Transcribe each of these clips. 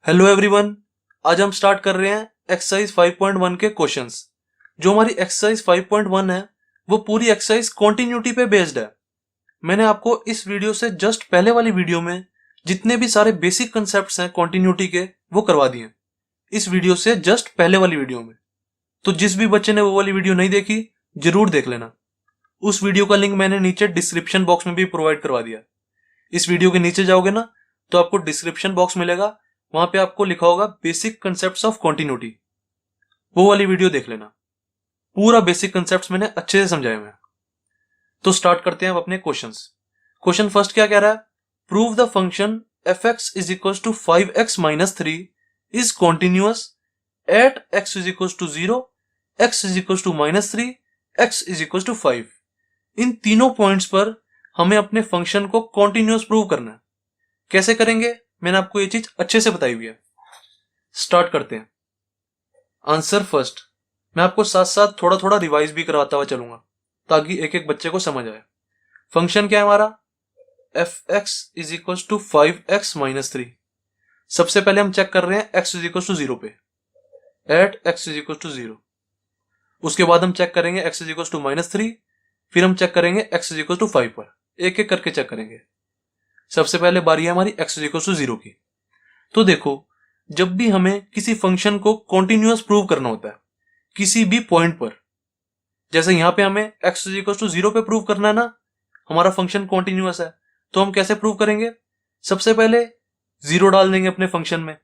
Hello everyone. आज हम start कर रहे हैं एक्सरसाइज 5.1 के क्वेश्चंस। जो हमारी एक्सरसाइज 5.1 है वो पूरी एक्सरसाइज कॉन्टिन्यूटी पे बेस्ड है। मैंने आपको इस वीडियो से जस्ट पहले वाली वीडियो में जितने भी सारे बेसिक कंसेप्ट्स हैं कॉन्टिन्यूटी के वो करवा दिए इस वीडियो से जस्ट पहले वाली वीडियो में। तो जिस भी बच्चे ने वो वाली वीडियो नहीं देखी जरूर देख लेना। उस वीडियो का लिंक मैंने नीचे डिस्क्रिप्शन बॉक्स में भी प्रोवाइड करवा दिया। इस वीडियो के नीचे जाओगे ना तो आपको डिस्क्रिप्शन बॉक्स मिलेगा, वहां पे आपको लिखा होगा बेसिक कंसेप्ट्स ऑफ कॉन्टिन्यूटी। वो वाली वीडियो देख लेना। पूरा बेसिक कंसेप्ट्स मैंने अच्छे से समझाए हुए हैं। तो स्टार्ट करते हैं अब अपने क्वेश्चंस। क्वेश्चन फर्स्ट क्या कह रहा है? Prove the function fx is equal to 5x minus 3 is continuous at x is equal to 0, x is equal to minus 3, x is equal to 5। इन तीनों पॉइंट्स पर हमें अपने फंक्शन को कॉन्टिन्यूअस प्रूव करना है। कैसे करेंगे मैंने आपको ये चीज अच्छे से बताई हुई है। स्टार्ट करते हैं। Answer first. मैं आपको साथ साथ थोड़ा थोड़ा रिवाइज भी करवाता हुआ चलूंगा ताकि एक एक बच्चे को समझ आए। फंक्शन क्या है हमारा? fx is equal to 5x minus 3। सबसे पहले हम चेक कर रहे हैं x इज इक्वल टू 0 पे, at x is equal to 0। उसके बाद हम चेक करेंगे x is equal to minus 3, फिर हम चेक करेंगे x इज इक्वल टू 5 पर। एक एक करके चेक करेंगे। सबसे पहले बारी है हमारी x इज इक्वल टू 0 की। तो देखो, जब भी हमें किसी फंक्शन को कॉन्टिन्यूअस प्रूव करना होता है किसी भी पॉइंट पर, जैसे यहां पे हमें x इज इक्वल टू 0 पे प्रूव करना है ना, हमारा फंक्शन कॉन्टिन्यूअस है, तो हम कैसे प्रूव करेंगे? सबसे पहले 0 डाल देंगे अपने फंक्शन में,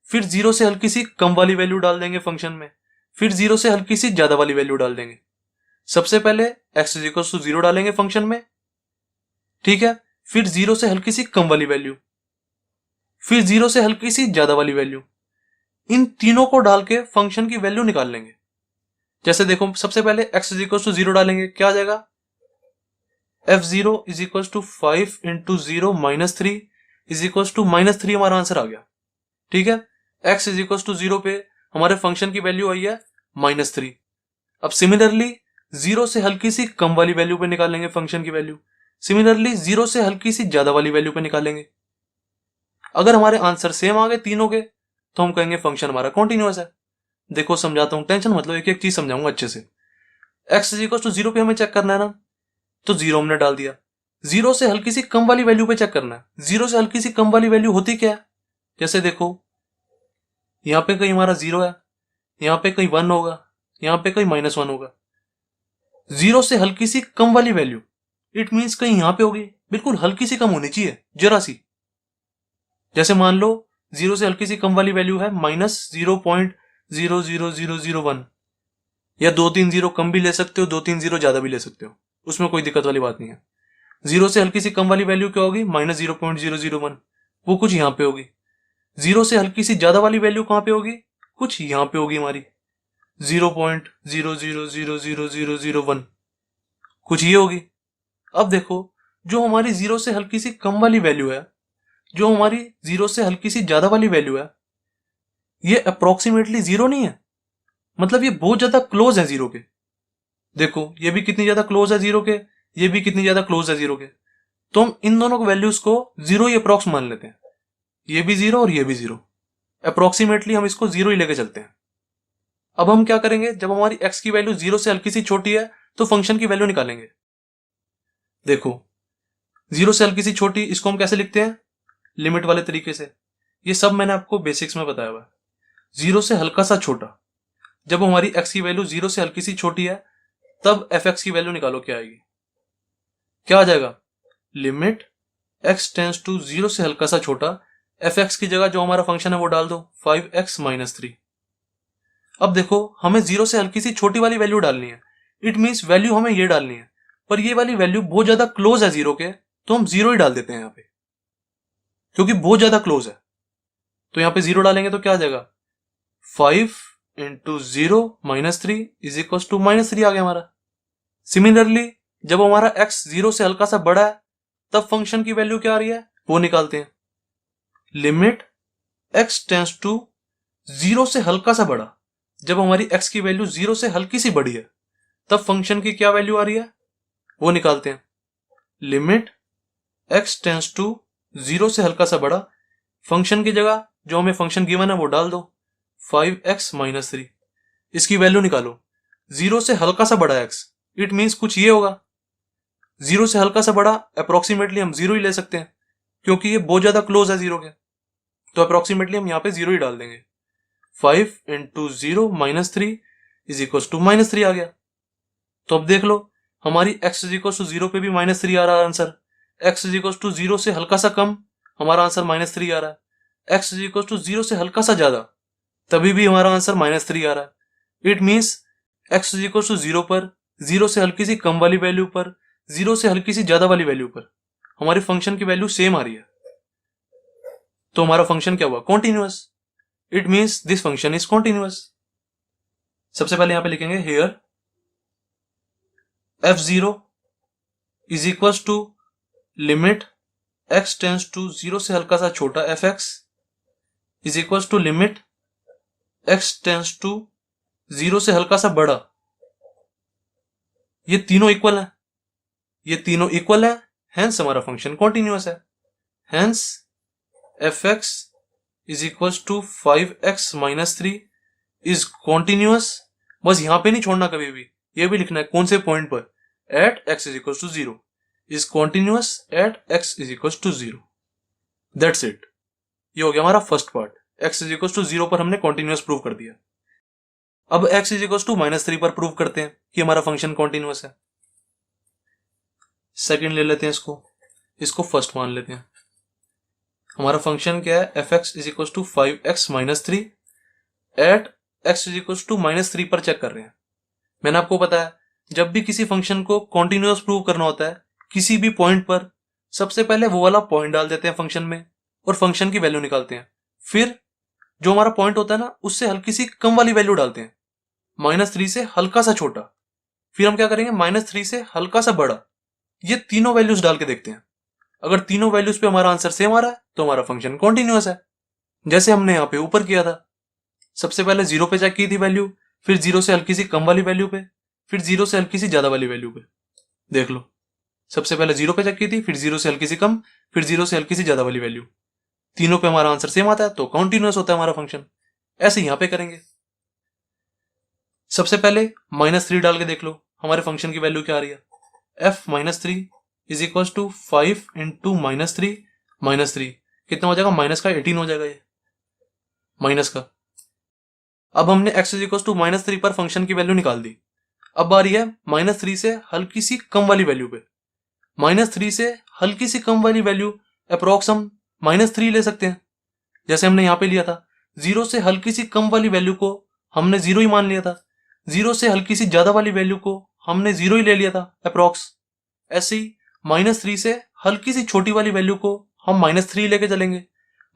फिर 0 से हल्की सी कम वाली वैल्यू डाल देंगे फंक्शन में, फिर 0 से हल्की सी ज्यादा वाली वैल्यू डाल देंगे। सबसे पहले x इज इक्वल टू 0 डालेंगे फंक्शन में, ठीक है, फिर 0 से हल्की सी कम वाली वैल्यू, फिर 0 से हल्की सी ज्यादा वाली वैल्यू। इन तीनों को डाल के फंक्शन की वैल्यू निकाल लेंगे। जैसे देखो, सबसे पहले x इज इक्वल टू 0 डालेंगे, क्या आ जाएगा? f0 is equal to 5 into 0 minus 3 is equal to minus 3 हमारा आंसर आ गया। ठीक है, x इज इक्वल टू 0 पे हमारे फंक्शन की वैल्यू आई है माइनस 3। अब सिमिलरली 0 से हल्की सी कम वाली वैल्यू पे निकालेंगे फंक्शन की वैल्यू, सिमिलरली 0 से हल्की सी ज्यादा वाली वैल्यू पे निकालेंगे। अगर हमारे आंसर सेम आ गए तीनों के तो हम कहेंगे फंक्शन हमारा कॉन्टिन्यूअस है। देखो समझाता हूं, टेंशन मतलब एक एक चीज समझाऊंगा अच्छे से। x इज इक्वल टू 0 पे हमें चेक करना है ना, तो 0 हमने डाल दिया। 0 से हल्की सी कम वाली वैल्यू पे चेक करना है। 0 से हल्की सी कम वाली वैल्यू होती क्या है? जैसे देखो, यहां पे कहीं हमारा 0 है, यहां पे कहीं 1 होगा, यहां पे कहीं -1 होगा। 0 से हल्की सी कम वाली वैल्यू इट मीन्स कहीं यहां पे होगी, बिल्कुल हल्की सी कम होनी चाहिए, जरा सी। जैसे मान लो 0 से हल्की सी कम वाली वैल्यू है -0.00001, या 2-3 जीरो कम भी ले सकते हो, 2-3 जीरो ज्यादा भी ले सकते हो, उसमें कोई दिक्कत वाली बात नहीं है। 0 से हल्की सी कम वाली वैल्यू क्या होगी? -0.001, वो कुछ यहां पे होगी। 0 से हल्की सी ज्यादा वाली वैल्यू कहां पे होगी? कुछ यहां पे होगी हमारी 0.0000001, कुछ ये होगी। अब देखो, जो हमारी 0 से हल्की सी कम वाली वैल्यू है, जो हमारी 0 से हल्की सी ज्यादा वाली वैल्यू है, ये अप्रोक्सीमेटली 0 नहीं है, मतलब ये बहुत ज्यादा क्लोज है 0 के। देखो ये भी कितनी ज्यादा क्लोज है 0 के, ये भी कितनी ज्यादा क्लोज है 0 के। तो हम इन दोनों वैल्यूज को 0 ही अप्रोक्स मान लेते हैं। ये भी 0 और ये भी 0, अप्रोक्सीमेटली हम इसको 0 ही लेके चलते हैं। अब हम क्या करेंगे, जब हमारी x की वैल्यू 0 से हल्की सी छोटी है तो फंक्शन की वैल्यू निकालेंगे। देखो 0 से हल्की सी छोटी, इसको हम कैसे लिखते हैं? लिमिट वाले तरीके से। ये सब मैंने आपको बेसिक्स में बताया हुआ है। 0 से हल्का सा छोटा, जब हमारी x की वैल्यू 0 से हल्की सी छोटी है तब fx की वैल्यू निकालो, क्या आएगी? क्या आ जाएगा? लिमिट x टेंस टू 0 से हल्का सा छोटा, fx की जगह जो हमारा फंक्शन है वो डाल दो 5x माइनस 3। अब देखो, हमें 0 से हल्की सी छोटी वाली वैल्यू डालनी है, इट मीन्स वैल्यू हमें ये डालनी है, पर ये वाली वैल्यू बहुत ज्यादा क्लोज है 0 के, तो हम 0 ही डाल देते हैं यहाँ पे, क्योंकि बहुत ज्यादा क्लोज है। तो यहाँ पे 0 डालेंगे तो क्या आ जाएगा? 5 into 0 minus 3 is equal to -3 आ गया हमारा। सिमिलरली जब हमारा x 0 से हल्का सा बड़ा है तब फंक्शन की वैल्यू क्या आ रही है वो निकालते हैं। लिमिट x टेंस टू 0 से हल्का सा बड़ा, जब हमारी x की वैल्यू 0 से हल्की सी बड़ी है तब फंक्शन की क्या वैल्यू आ रही है वो निकालते हैं। लिमिट x टेंस टू 0 से हल्का सा बड़ा, फंक्शन की जगह जो हमें फंक्शन गिवन है वो डाल दो, 5x माइनस 3। इसकी वैल्यू निकालो, 0 से हल्का सा बड़ा x, इट मीन्स कुछ ये होगा। 0 से हल्का सा बड़ा अप्रोक्सीमेटली हम 0 ही ले सकते हैं, क्योंकि ये बहुत ज्यादा क्लोज है 0 के, तो अप्रोक्सीमेटली हम यहाँ पे 0 ही डाल देंगे। 5 into 0 minus 3 is equal to minus 3 आ गया। तो अब देख लो, हमारी x इज इक्वल टू 0 पे भी माइनस 3 आ रहा है answer. x is equal to 0 से हल्का सा कम, हमारा आंसर माइनस 3 आ रहा है। x इज इक्वल टू 0 से हल्का सा ज्यादा, तभी भी हमारा आंसर माइनस 3 आ रहा है। It means x is equal to 0 पर, 0 से हल्की सी कम वाली वैल्यू पर, 0 से हल्की सी ज्यादा वाली वैल्यू पर हमारी फंक्शन की वैल्यू सेम आ रही है, तो हमारा फंक्शन क्या हुआ? Continuous. It means this function is continuous. सबसे पहले यहां पे लिखेंगे here f0 is equal to limit x tends to 0 से हल्का सा छोटा fx is equal to limit x tends to 0 से हल्का सा बड़ा। ये तीनों इक्वल है, ये तीनों इक्वल है, हेंस हमारा फंक्शन कॉन्टिन्यूअस है। Hence fx is equal to 5x minus 3 is continuous. बस यहां पे नहीं छोड़ना कभी भी, ये भी लिखना है कौन से पॉइंट पर, at x is equal to 0 is continuous at x is equal to 0। That's it, ये हो गया हमारा first part. x is equal to 0 पर हमने कॉन्टिन्यूअस प्रूव कर दिया। अब x is equal to minus 3 पर प्रूव करते हैं कि हमारा फंक्शन कॉन्टिन्यूअस है। सेकंड ले लेते हैं इसको फर्स्ट मान लेते हैं। हमारा फंक्शन क्या है? fx is equal to 5x minus 3 at x is equal to minus 3 पर चेक कर रहे हैं। मैंने आपको बताया, जब भी किसी फंक्शन को कॉन्टिन्यूअस प्रूव करना होता है किसी भी पॉइंट पर, सबसे पहले वो वाला पॉइंट डाल देते हैं फंक्शन में और फंक्शन की वैल्यू निकालते हैं। फिर जो हमारा पॉइंट होता है ना, उससे हल्की सी कम वाली वैल्यू डालते हैं, माइनस 3 से हल्का सा छोटा। फिर हम क्या करेंगे? माइनस 3 से हल्का सा बड़ा। ये तीनों वैल्यूज डाल के देखते हैं। अगर तीनों वैल्यूज पे हमारा आंसर सेम आ रहा है तो हमारा फंक्शन कॉन्टिन्यूअस है। जैसे हमने यहाँ पे ऊपर किया था, सबसे पहले 0 पे चेक की थी वैल्यू, फिर 0 से हल्की सी कम वाली वैल्यू पे, फिर 0 से हल्की सी ज्यादा वाली वैल्यू पे। देख लो, सबसे पहले 0 पे चेक की थी, फिर 0 से हल्की सी कम, फिर 0 से हल्की सी ज्यादा वाली वैल्यू। तीनों पे हमारा आंसर सेम आता है तो कॉन्टिन्यूअस होता है हमारा फंक्शन। ऐसे यहां पे करेंगे। सबसे पहले माइनस 3 डाल के देख लो हमारे फंक्शन की वैल्यू क्या आ रही है। f minus 3 is equal to 5 into minus 3 minus 3 कितना हो जाएगा? माइनस का 18 हो जाएगा, ये माइनस का। अब हमने x is equal to minus 3 पर फंक्शन की वैल्यू निकाल दी। अब आ रही है माइनस 3 से हल्की सी कम वाली वैल्यू पे। माइनस 3 से हल्की सी कम वाली वैल्यू अप्रोक्स हम माइनस 3 ले सकते हैं, जैसे हमने यहां पे लिया था। 0 से हल्की सी कम वाली वैल्यू को हमने 0 ही मान लिया था, 0 से हल्की सी ज्यादा वाली वैल्यू को हमने 0 ही ले लिया था अप्रोक्स। ऐसे ही माइनस 3 से हल्की सी छोटी वाली वैल्यू को हम माइनस 3 लेके चलेंगे,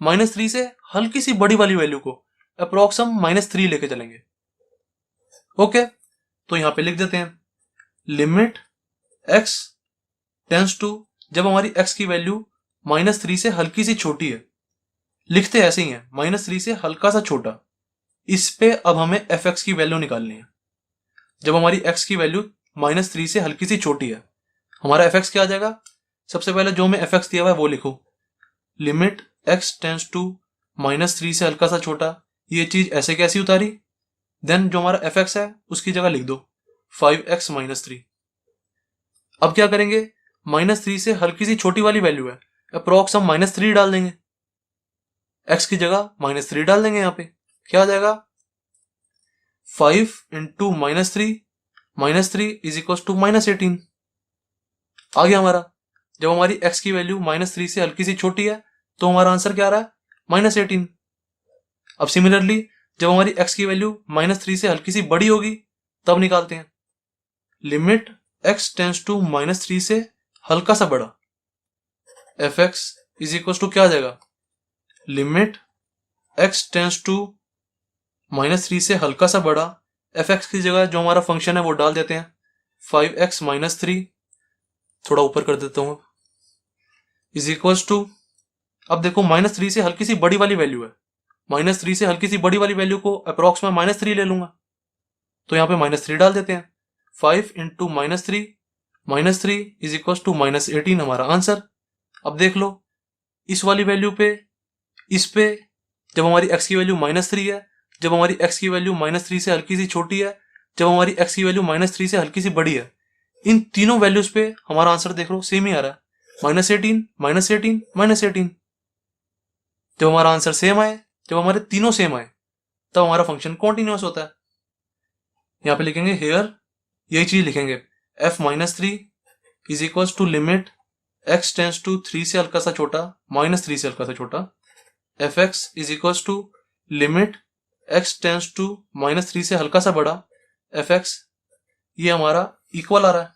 माइनस 3 से हल्की सी बड़ी वाली वैल्यू को अप्रोक्स हम माइनस 3 लेके चलेंगे। ओके, तो यहां पे लिख देते हैं लिमिट x टेंस टू, जब हमारी x की वैल्यू माइनस 3 से हल्की सी छोटी है, लिखते ऐसे ही है, माइनस 3 से हल्का सा छोटा। इस पे अब हमें fx की वैल्यू निकालनी है। जब हमारी x की वैल्यू माइनस 3 से हल्की सी छोटी है, हमारा fx क्या आ जाएगा? सबसे पहले जो हमें fx दिया हुआ है वो लिखो, limit x tends to minus 3 से हल्का सा छोटा। ये चीज ऐसे कैसी उतारी? देन जो हमारा fx है उसकी जगह लिख दो 5x माइनस 3। अब क्या करेंगे? माइनस 3 से हल्की सी छोटी वाली वैल्यू है, अप्रोक्स हम माइनस 3 डाल देंगे, x की जगह माइनस 3 डाल देंगे। यहाँ पे क्या आ जाएगा? 5 into minus 3 is equal to minus 18 आ गया हमारा। जब हमारी x की वैल्यू माइनस 3 से हल्की सी छोटी है तो हमारा आंसर क्या आ रहा है? माइनस 18। अब सिमिलरली जब हमारी x की वैल्यू माइनस 3 से हल्की सी बड़ी होगी तब निकालते हैं, limit x tends to minus 3 से हल्का सा बड़ा, fx इज इक्वल टू क्या आ जाएगा? Limit x tends to minus 3 से हल्का सा बड़ा, fx की जगह जो हमारा फंक्शन है वो डाल देते हैं 5x माइनस 3, थोड़ा ऊपर कर देता हूं, इज इक्वल टू, अब देखो माइनस 3 से हल्की सी बड़ी वाली वैल्यू है, माइनस 3 से हल्की सी बड़ी वाली वैल्यू को अप्रोक्स में माइनस 3 ले लूंगा, तो यहाँ पे माइनस 3 डाल देते हैं। 5 into minus 3 is equal to minus 18 हमारा आंसर। अब देख लो, इस वाली वैल्यू पे, इस पे, जब हमारी x की वैल्यू -3 है, जब हमारी x की वैल्यू -3 से हल्की सी छोटी है, जब हमारी x की वैल्यू -3 से हल्की सी बड़ी है। इन तीनों वैल्यूज पे हमारा आंसर देख लो सेम ही आ रहा है, -18, -18, -18। जब हमारा आंसर सेम आए, जब हमारे तीनों सेम आए, तब हमारा फंक्शन कॉन्टिन्यूअस होता है। यहाँ पे लिखेंगे हेयर, यही चीज लिखेंगे, f-3 is equal to limit x tends to 3 से हल्का सा छोटा, -3 से हल्का सा छोटा, fx is equal to limit x tends to -3 से हल्का सा बड़ा, fx। ये हमारा इक्वल आ रहा है।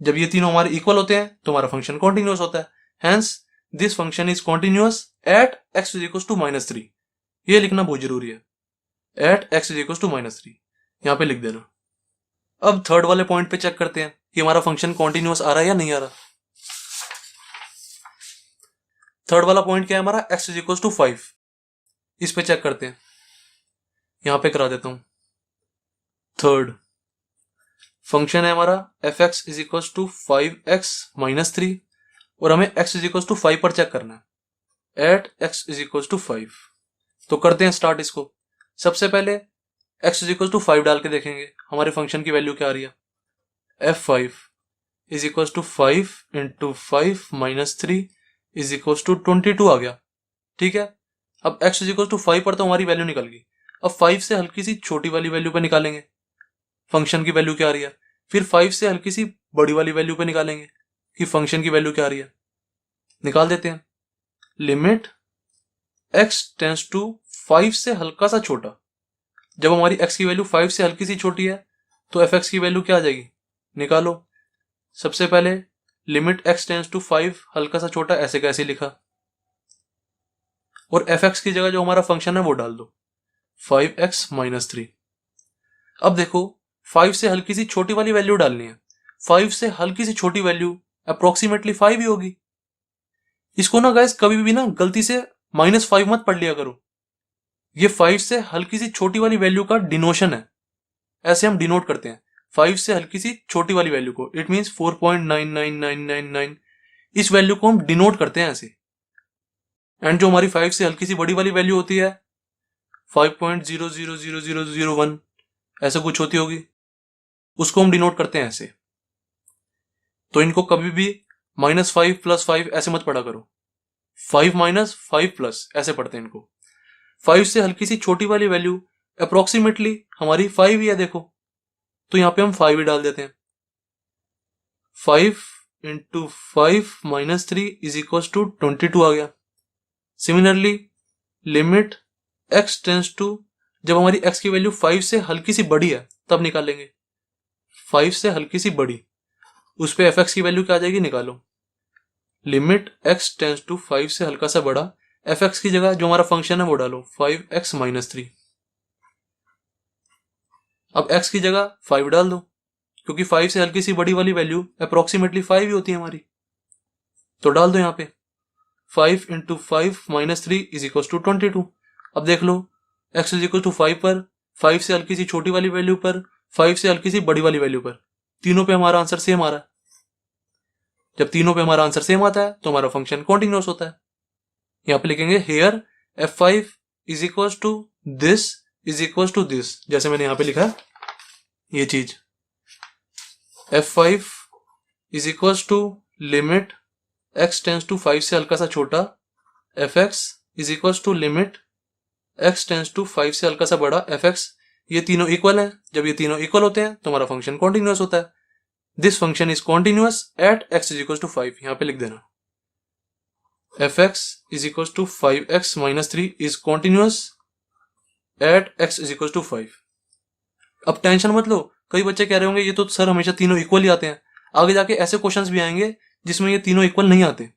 जब ये तीनों हमारे इक्वल होते हैं तो हमारा फंक्शन कॉन्टिन्यूअस होता है। Hence this function is continuous at x is equal to -3। ये लिखना बहुत जरूरी है, at x is equal to -3, यहाँ पे लिख देना। अब थर्ड वाले पॉइंट पे चेक करते हैं कि हमारा फंक्शन कॉन्टिन्यूअस आ रहा है या नहीं आ रहा। थर्ड वाला पॉइंट क्या है हमारा, x इज इक्वल टू 5। इस पे चेक करते हैं, यहां पे करा देता हूं। थर्ड फंक्शन है हमारा f(x) is equal to 5x - 3 और हमें x इज इक्वल टू 5 पर चेक करना है, at x is equal to 5। तो करते हैं स्टार्ट इसको। सबसे पहले x इज इक्वल टू 5 डाल के देखेंगे हमारे फंक्शन की वैल्यू क्या आ रही है। f5 is equal to 5 into 5 - 3 is equal to 22 आ गया। ठीक है, अब x इज इक्वल टू 5 पर तो हमारी वैल्यू निकल गई। अब 5 से हल्की सी छोटी वाली वैल्यू पे निकालेंगे फंक्शन की वैल्यू क्या आ रही है, फिर 5 से हल्की सी बड़ी वाली वैल्यू पे निकालेंगे कि फंक्शन की वैल्यू क्या आ रही है। निकाल देते हैं, लिमिट x टेंस टू 5 से हल्का सा छोटा। जब हमारी x की वैल्यू 5 से हल्की सी छोटी है तो fx की वैल्यू क्या आ जाएगी, निकालो। सबसे पहले लिमिट x टेंस टू 5 हल्का सा छोटा, ऐसे कैसे लिखा, और fx की जगह जो हमारा फंक्शन है वो डाल दो, 5x - 3। अब देखो 5 से हल्की सी छोटी वाली वैल्यू डालनी है। 5 से हल्की सी छोटी वैल्यू अप्रोक्सीमेटली 5 ही होगी। इसको ना गाइस कभी भी ना गलती से -5 मत पढ़ लिया करो। ये 5 से हल्की सी छोटी वाली वैल्यू का डिनोशन है, ऐसे हम डिनोट करते हैं 5 से हल्की सी छोटी वाली वैल्यू को। It means 4.99999। इस वैल्यू को हम डिनोट करते हैं ऐसे। एंड जो हमारी 5 से हल्की सी बड़ी वाली वैल्यू होती है 5.000001 ऐसा कुछ होती होगी, उसको हम डिनोट करते हैं ऐसे। तो इनको कभी भी -5 + 5 ऐसे मत पढ़ा करो, 5 - 5 + ऐसे पढ़ते हैं इनको। 5 से हल्की सी छोटी वाली वैल्यू अप्रोक्सीमेटली हमारी 5 ही है देखो, तो यहां पे हम 5 ही डाल देते हैं। 5 इंटू 5 - 3 इज इक्वल टू 22 आ गया। Similarly limit x tends to, जब हमारी x की वैल्यू 5 से हल्की सी बड़ी है तब निकालेंगे, 5 से हल्की सी बड़ी, उस पे fx की वैल्यू क्या आ जाएगी, निकालो। लिमिट x टेंस टू 5 से हल्का सा बड़ा, fx की जगह जो हमारा फंक्शन है वो डालो, 5x - 3। अब x की जगह 5 डाल दो, क्योंकि 5 से हल्की सी बड़ी वाली वैल्यू अप्रोक्सीमेटली 5 ही होती है हमारी, तो डाल दो यहाँ पे 5 इंटू 5 - 3 इज इक्वल टू 22। अब देख लो x इज इक्वल टू 5 पर, 5 से हल्की सी छोटी वाली वैल्यू पर, 5 से हल्की सी बड़ी वाली वैल्यू पर, तीनों पे हमारा आंसर सेम आ रहा है। जब तीनों पे हमारा आंसर सेम आता है तो हमारा फंक्शन कॉन्टिन्यूअस होता है। यहाँ पे लिखेंगे here f5 is equal to this is equal to this, जैसे मैंने यहाँ पे लिखा है ये चीज, f5 is equal to limit x tends to 5 से हल्का सा छोटा, fx is equal to limit x tends to 5 से हल्का सा बड़ा, fx। ये तीनों इक्वल हैं, जब ये तीनों इक्वल होते हैं तो हमारा फंक्शन कॉन्टिन्यूअस होता है। This function is continuous at x is equal to 5, यहाँ पे लिख देना fx is equal to 5x - 3 is continuous at x is equal to 5। अब टेंशन मत लो, कई बच्चे कह रहे होंगे ये तो सर हमेशा तीनों इक्वल ही आते हैं। आगे जाके ऐसे क्वेश्चंस भी आएंगे जिसमें ये तीनों इक्वल नहीं आते।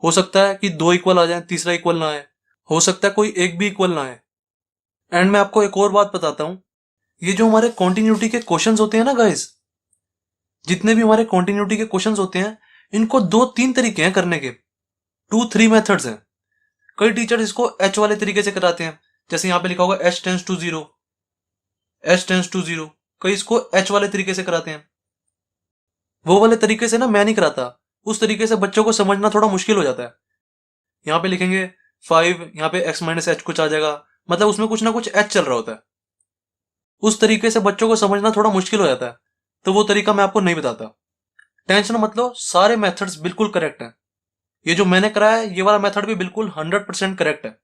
हो सकता है कि 2 इक्वल आ जाए, तीसरा इक्वल ना आए, हो सकता है कोई एक भी इक्वल ना आए। एंड मैं आपको एक और बात बताता हूं, ये जो हमारे कॉन्टिन्यूटी के क्वेश्चंस होते हैं ना गाइस, जितने भी हमारे कॉन्टिन्यूटी के क्वेश्चंस होते हैं, इनको 2-3 तरीके हैं करने के, 2-3 मेथड्स हैं। कई टीचर्स इसको h वाले तरीके से कराते हैं, जैसे यहाँ पे लिखा होगा h tends to 0, h tends to 0। कई इसको h वाले तरीके से कराते हैं। वो वाले तरीके से ना मैं नहीं कराता, उस तरीके से बच्चों को समझना थोड़ा मुश्किल हो जाता है। यहाँ पे लिखेंगे 5 यहाँ पे x माइनस एच कुछ आ जाएगा, मतलब उसमें कुछ ना कुछ h चल रहा होता है। उस तरीके से बच्चों को समझना थोड़ा मुश्किल हो जाता है, तो वो तरीका मैं आपको नहीं बताता। टेंशन मत लो, सारे मेथड्स बिल्कुल करेक्ट हैं। ये जो मैंने कराया है ये वाला मेथड भी बिल्कुल 100% करेक्ट है।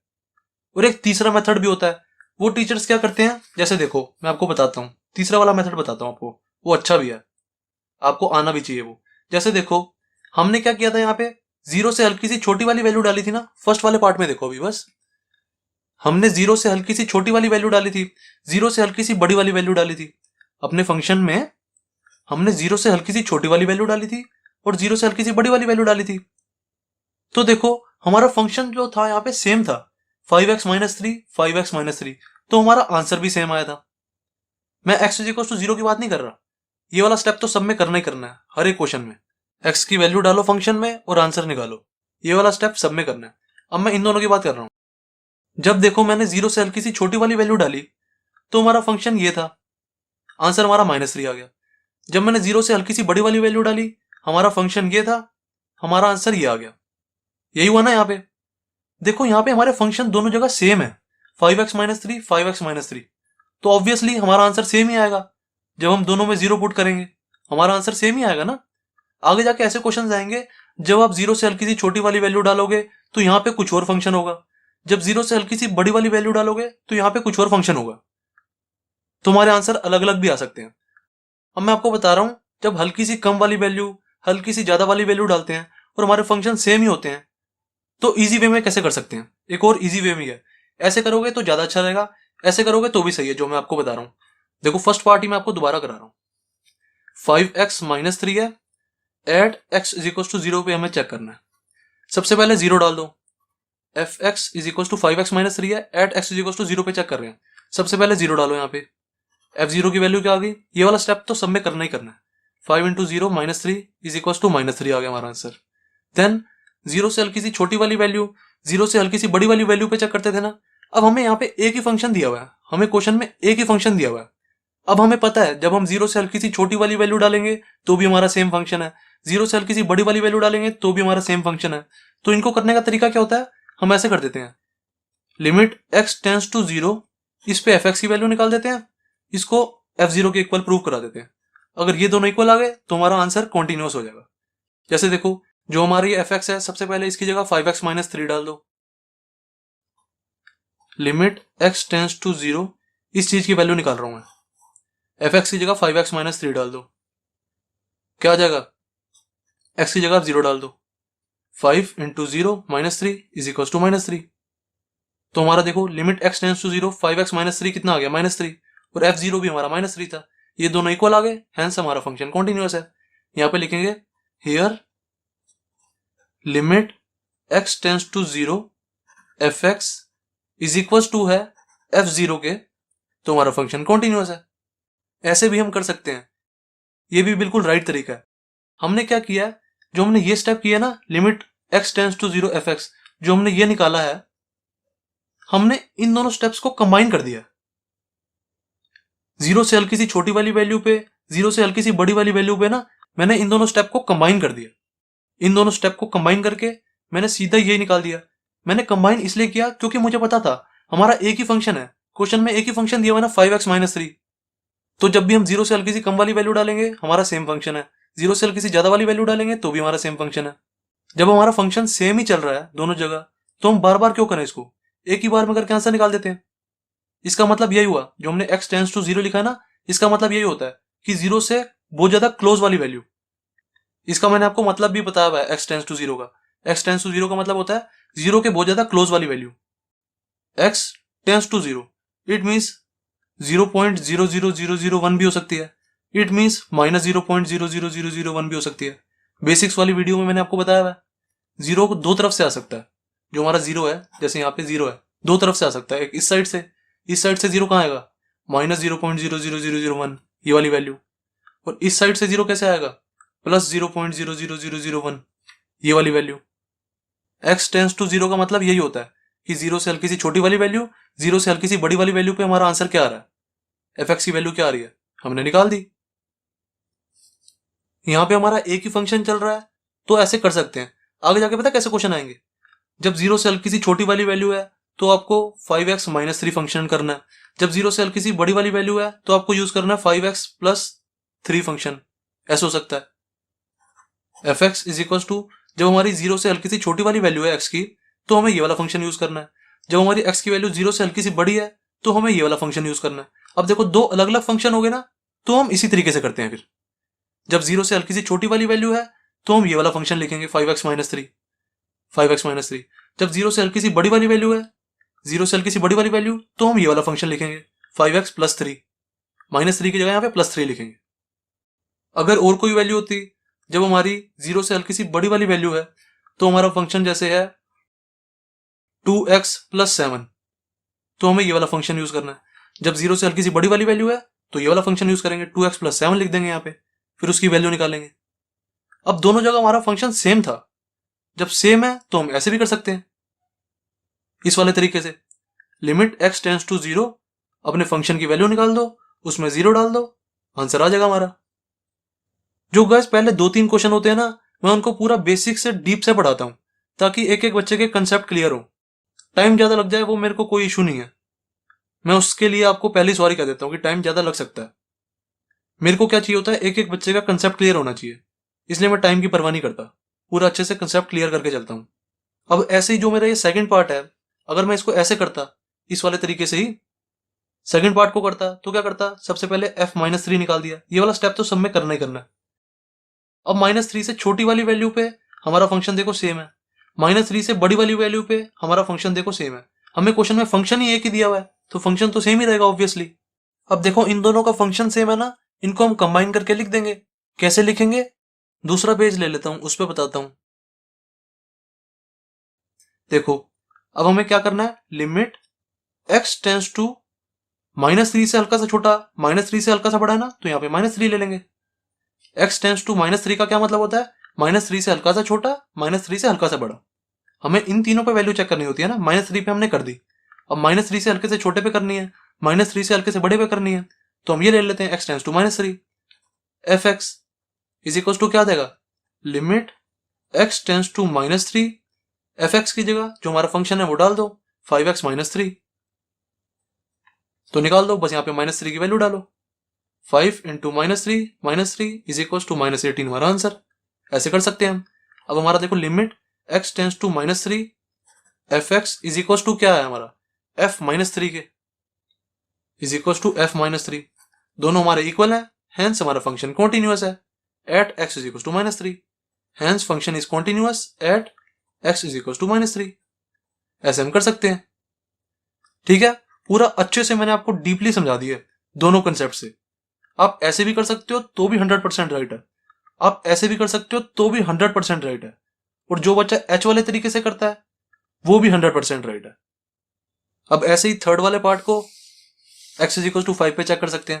और एक तीसरा मेथड भी होता है, वो टीचर्स क्या करते हैं, जैसे देखो मैं आपको बताता हूँ, तीसरा वाला मेथड बताता हूँ आपको, वो अच्छा भी है, आपको आना भी चाहिए वो। जैसे देखो हमने क्या किया था, यहाँ पे जीरो से हल्की सी छोटी वाली वैल्यू डाली थी ना, फर्स्ट वाले पार्ट में देखो अभी बस, हमने जीरो से हल्की सी छोटी वाली वैल्यू डाली थी, जीरो से हल्की सी बड़ी वाली वैल्यू डाली थी। अपने फंक्शन में हमने जीरो से हल्की सी छोटी वाली वैल्यू डाली थी और जीरो से हल्की सी बड़ी वाली वैल्यू डाली थी। तो देखो हमारा फंक्शन जो था यहाँ पे सेम था, 5x minus three 5x minus three, तो हमारा आंसर भी सेम आया था। मैं x is equal to zero की बात नहीं कर रहा, ये वाला स्टेप तो सब में करना ही करना है, हर एक क्वेश्चन में x की वैल्यू डालो फंक्शन में और आंसर निकालो, ये वाला स्टेप सब में करना है। अब मैं इन दोनों की बात कर रहा हूँ। जब देखो मैंने जीरो से हल्की सी छोटी वाली वैल्यू डाली तो हमारा फंक्शन ये था, आंसर हमारा माइनस थ्री आ गया। जब मैंने जीरो से हल्की सी बड़ी वाली वैल्यू डाली, हमारा फंक्शन ये था, हमारा आंसर ये आ गया। यही हुआ ना यहाँ पे, देखो यहाँ पे हमारे फंक्शन दोनों जगह सेम है, 5x minus three 5x minus three, तो ऑब्वियसली हमारा आंसर सेम ही आएगा। जब हम दोनों में जीरो पुट करेंगे हमारा आंसर सेम ही आएगा ना। आगे जाके ऐसे क्वेश्चन आएंगे जब आप जीरो से हल्की सी छोटी वाली वैल्यू डालोगे तो यहाँ पे कुछ और फंक्शन होगा, जब जीरो से हल्की सी बड़ी वाली वैल्यू डालोगे तो यहाँ पे कुछ और फंक्शन होगा, तो हमारे आंसर अलग अलग भी आ सकते हैं। अब मैं आपको बता रहा हूं, जब हल्की सी कम वाली वैल्यू हल्की सी ज्यादा वाली वैल्यू डालते हैं और हमारे फंक्शन सेम ही होते हैं, तो इजी वे में कैसे कर सकते हैं। एक और इजी वे भी है, ऐसे करोगे तो ज्यादा अच्छा रहेगा, ऐसे करोगे तो भी सही है जो मैं आपको बता रहा हूं। देखो फर्स्ट पार्टी मैं आपको दोबारा करा रहा हूं, 5x माइनस थ्री है, at x is equal to zero पे हमें चेक करना है। सबसे पहले जीरो डाल दो, F x is equal to 5x minus three है, at x is equal to zero पे चेक कर रहे हैं, सबसे पहले जीरो डालो यहाँ पे, एफ जीरो की वैल्यू क्या आ गई, ये वाला स्टेप तो सब में करना ही करना है, 5 into zero minus three is equal to minus three आ गया हमारा आंसर। देन जीरो से हल्की सी छोटी वाली वैल्यू जीरो से हल्की सी बड़ी वाली वैल्यू पे चेक करते थे ना। अब हमें यहाँ पे एक ही फंक्शन दिया हुआ है, हमें क्वेश्चन में एक ही फंक्शन दिया हुआ है। अब हमें पता है जब हम जीरो से हल्की सी छोटी वाली वैल्यू डालेंगे तो भी हमारा सेम फंक्शन है, जीरो से हल्की सी बड़ी वाली वैल्यू डालेंगे तो भी हमारा सेम फंक्शन है। तो इनको करने का तरीका क्या होता है, हम ऐसे कर देते हैं, limit x tends to zero, इस पे एफ एक्स की वैल्यू निकाल देते हैं, इसको एफ जीरो के इक्वल प्रूव करा देते हैं। अगर ये दोनों इक्वल आ गए तो हमारा आंसर कॉन्टिन्यूस हो जाएगा। जैसे देखो जो हमारी एफ एक्स है, सबसे पहले इसकी जगह 5x माइनस थ्री डाल दो, limit x tends to zero, इस चीज की वैल्यू निकाल रहा हूं मैं, एफ एक्स की जगह 5x माइनस थ्री डाल दो, क्या आ जाएगा, x की जगह आप जीरो डाल दो, 5 into zero minus three is equal to minus three. तो हमारा देखो limit x tends to zero 5x minus three कितना आ गया, माइनस थ्री, और एफ जीरो भी हमारा माइनस थ्री था, ये दोनों इक्वल आ गए, हेंस हमारा फंक्शन कॉन्टिन्यूस है। यहां पे लिखेंगे here limit x tends to zero f x is equal to है एफ जीरो के, तो हमारा फंक्शन कॉन्टिन्यूस है। ऐसे भी हम कर सकते हैं, ये भी बिल्कुल राइट तरीका है। हमने क्या किया है, जो हमने ये स्टेप किया ना, limit x tends to zero f x, जो हमने ये निकाला है, हमने इन दोनों स्टेप्स को कंबाइन कर दिया। जीरो से हल्की सी छोटी वाली वैल्यू पे जीरो से हल्की सी बड़ी वाली वैल्यू पे ना, मैंने इन दोनों स्टेप को कंबाइन कर दिया। इन दोनों स्टेप को कंबाइन करके मैंने सीधा ये निकाल दिया। मैंने कंबाइन इसलिए किया क्योंकि मुझे पता था हमारा एक ही फंक्शन है, क्वेश्चन में एक ही फंक्शन दिया हुआ ना 5x माइनस थ्री, तो जब भी हम जीरो से हल्की सी कम वाली वैल्यू डालेंगे हमारा सेम फंक्शन है, जीरो से हल्की सी ज्यादा वाली वैल्यू डालेंगे तो भी हमारा सेम फंक्शन है। जब हमारा फंक्शन सेम ही चल रहा है दोनों जगह, तो हम बार बार क्यों करें इसको, एक ही बार में करके आंसर निकाल देते हैं। इसका मतलब यही हुआ, जो हमने x टेंस टू जीरो लिखा है ना, इसका मतलब यही होता है कि जीरो से बहुत ज्यादा क्लोज वाली वैल्यू। इसका मैंने आपको मतलब भी बताया हुआ है x टेंस टू जीरो का, x टेंस टू जीरो का मतलब होता है जीरो के बहुत ज्यादा क्लोज वाली value. x tends to zero it means 0.00001 भी हो सकती है, इट मीन्स माइनस 0.00001 भी हो सकती है। बेसिक्स वाली वीडियो में मैंने आपको बताया हुआ है, जीरो को दो तरफ से आ सकता है, जो हमारा जीरो है, जैसे यहाँ पे जीरो है, दो तरफ से आ सकता है, एक इस साइड से जीरो कहाँ आएगा, माइनस 0.00001 ये वाली वैल्यू, और इस साइड से जीरो कैसे आएगा, प्लस 0.00001 ये वाली value. x tends to zero का मतलब यही होता है कि जीरो से हल्की सी छोटी वाली वैल्यू जीरो से हल्की सी बड़ी वाली वैल्यू पे हमारा आंसर क्या आ रहा है, एफ एक्स की वैल्यू क्या आ रही है, हमने निकाल दी। यहाँ पे हमारा एक ही फंक्शन चल रहा है, तो ऐसे कर सकते हैं। आगे जाके पता कैसे क्वेश्चन आएंगे, जब 0 से हल्की सी छोटी वाली वैल्यू है तो आपको 5x माइनस 3 फंक्शन करना है। जब 0 से हल्की सी बड़ी वाली वैल्यू है तो आपको यूज करना है 5x प्लस 3 फंक्शन। ऐसा हो सकता है fx इज इक्वल टू, जब हमारी 0 से हल्की सी छोटी वाली वैल्यू है x की तो हमें ये वाला फंक्शन यूज करना है। जब हमारी x की वैल्यू 0 से हल्की सी बड़ी है तो हमें ये वाला फंक्शन यूज करना है। अब देखो दो अलग अलग फंक्शन हो गए ना, तो हम इसी तरीके से करते हैं। फिर जब 0 से हल्की सी छोटी वाली वैल्यू है तो हम ये वाला फंक्शन लिखेंगे 5x माइनस 3, 5x माइनस 3। जब 0 से हल्की सी बड़ी वाली वैल्यू है, 0 से हल्की सी बड़ी वाली वैल्यू, तो हम ये वाला फंक्शन लिखेंगे 5x प्लस 3, माइनस 3 की जगह यहाँ पे प्लस 3 लिखेंगे। अगर और कोई वैल्यू होती, जब हमारी 0 से हल्की सी बड़ी वाली वैल्यू है तो हमारा फंक्शन जैसे है 2x प्लस 7, तो हमें ये वाला फंक्शन यूज करना है। जब 0 से हल्की सी बड़ी वाली वैल्यू है तो ये वाला फंक्शन यूज करेंगे, 2x प्लस 7 लिख देंगे यहाँ पे, फिर उसकी वैल्यू निकालेंगे। अब दोनों जगह हमारा फंक्शन सेम था। जब सेम है तो हम ऐसे भी कर सकते हैं, इस वाले तरीके से, लिमिट x टेंड्स टू 0, अपने फंक्शन की वैल्यू निकाल दो, उसमें 0 डाल दो, आंसर आ जाएगा हमारा। जो गाइस पहले 2-3 क्वेश्चन होते हैं ना, मैं उनको पूरा बेसिक से डीप से पढ़ाता हूं ताकि एक एक बच्चे के कंसेप्ट क्लियर हो। टाइम ज्यादा लग जाए वो मेरे को कोई इशू नहीं है, मैं उसके लिए आपको पहले सॉरी कह देता हूँ कि टाइम ज्यादा लग सकता है। मेरे को क्या चाहिए होता है, एक एक बच्चे का कंसेप्ट क्लियर होना चाहिए, इसलिए मैं टाइम की परवाह नहीं करता, पूरा अच्छे से कंसेप्ट क्लियर करके चलता हूँ। अब ऐसे ही जो मेरा ये सेकंड पार्ट है, अगर मैं इसको ऐसे करता, इस वाले तरीके से ही सेकंड पार्ट को करता, तो क्या करता, सबसे पहले f माइनस 3 निकाल दिया। ये वाला स्टेप तो सब में करना ही करना है। अब माइनस 3 से छोटी वाली वैल्यू पे हमारा फंक्शन देखो सेम है, माइनस 3 से बड़ी वाली वैल्यू पे हमारा फंक्शन देखो सेम है। हमें क्वेश्चन में फंक्शन ही एक ही दिया हुआ है तो फंक्शन तो सेम ही रहेगा ऑब्वियसली। अब देखो इन दोनों का फंक्शन सेम है ना, इनको हम कंबाइन करके लिख देंगे। कैसे लिखेंगे, दूसरा पेज ले लेता हूं, उस पर बताता हूं। देखो अब हमें क्या करना है, limit x tends to minus 3 से हल्का सा छोटा, माइनस 3 से हल्का सा बड़ा है ना, तो यहाँ पे माइनस 3 ले लेंगे। x टेंस टू माइनस 3 का क्या मतलब होता है, माइनस 3 से हल्का सा छोटा, माइनस 3 से हल्का सा बड़ा। हमें इन तीनों पे वैल्यू चेक करनी होती है ना, माइनस 3 पे हमने कर दी, अब माइनस 3 से हल्के से छोटे पे करनी है, माइनस 3 से हल्के से बड़े पे करनी है, तो हम ये ले लेते हैं x tends to minus 3। F x is equal to क्या देगा, limit x tends to minus 3, f x की जगह जो हमारा फंक्शन है वो डाल दो 5x माइनस 3, तो निकाल दो, बस यहाँ पे माइनस 3 की वैल्यू डालो, 5 into minus 3 is equal to minus 18 हमारा आंसर। ऐसे कर सकते हैं हम। अब हमारा देखो limit x tends to minus 3, f x is equal to क्या है हमारा, f माइनस 3 के, is equal to f minus 3, दोनों हमारे इक्वल है, हेंस हमारा फंक्शन कॉन्टिन्यूअस है at x is equal to minus 3, hence function is continuous at x is equal to minus 3। ऐसे हम कर सकते हैं। ठीक है, पूरा अच्छे से मैंने आपको डीपली समझा दिया दोनों कंसेप्ट से। आप ऐसे भी कर सकते हो तो भी 100% राइट है, आप ऐसे भी कर सकते हो तो भी 100% राइट है, और जो बच्चा एच वाले तरीके से करता है वो भी 100% राइट है। अब ऐसे ही थर्ड वाले पार्ट को x इज इक्वल टू 5 पे चेक कर सकते हैं,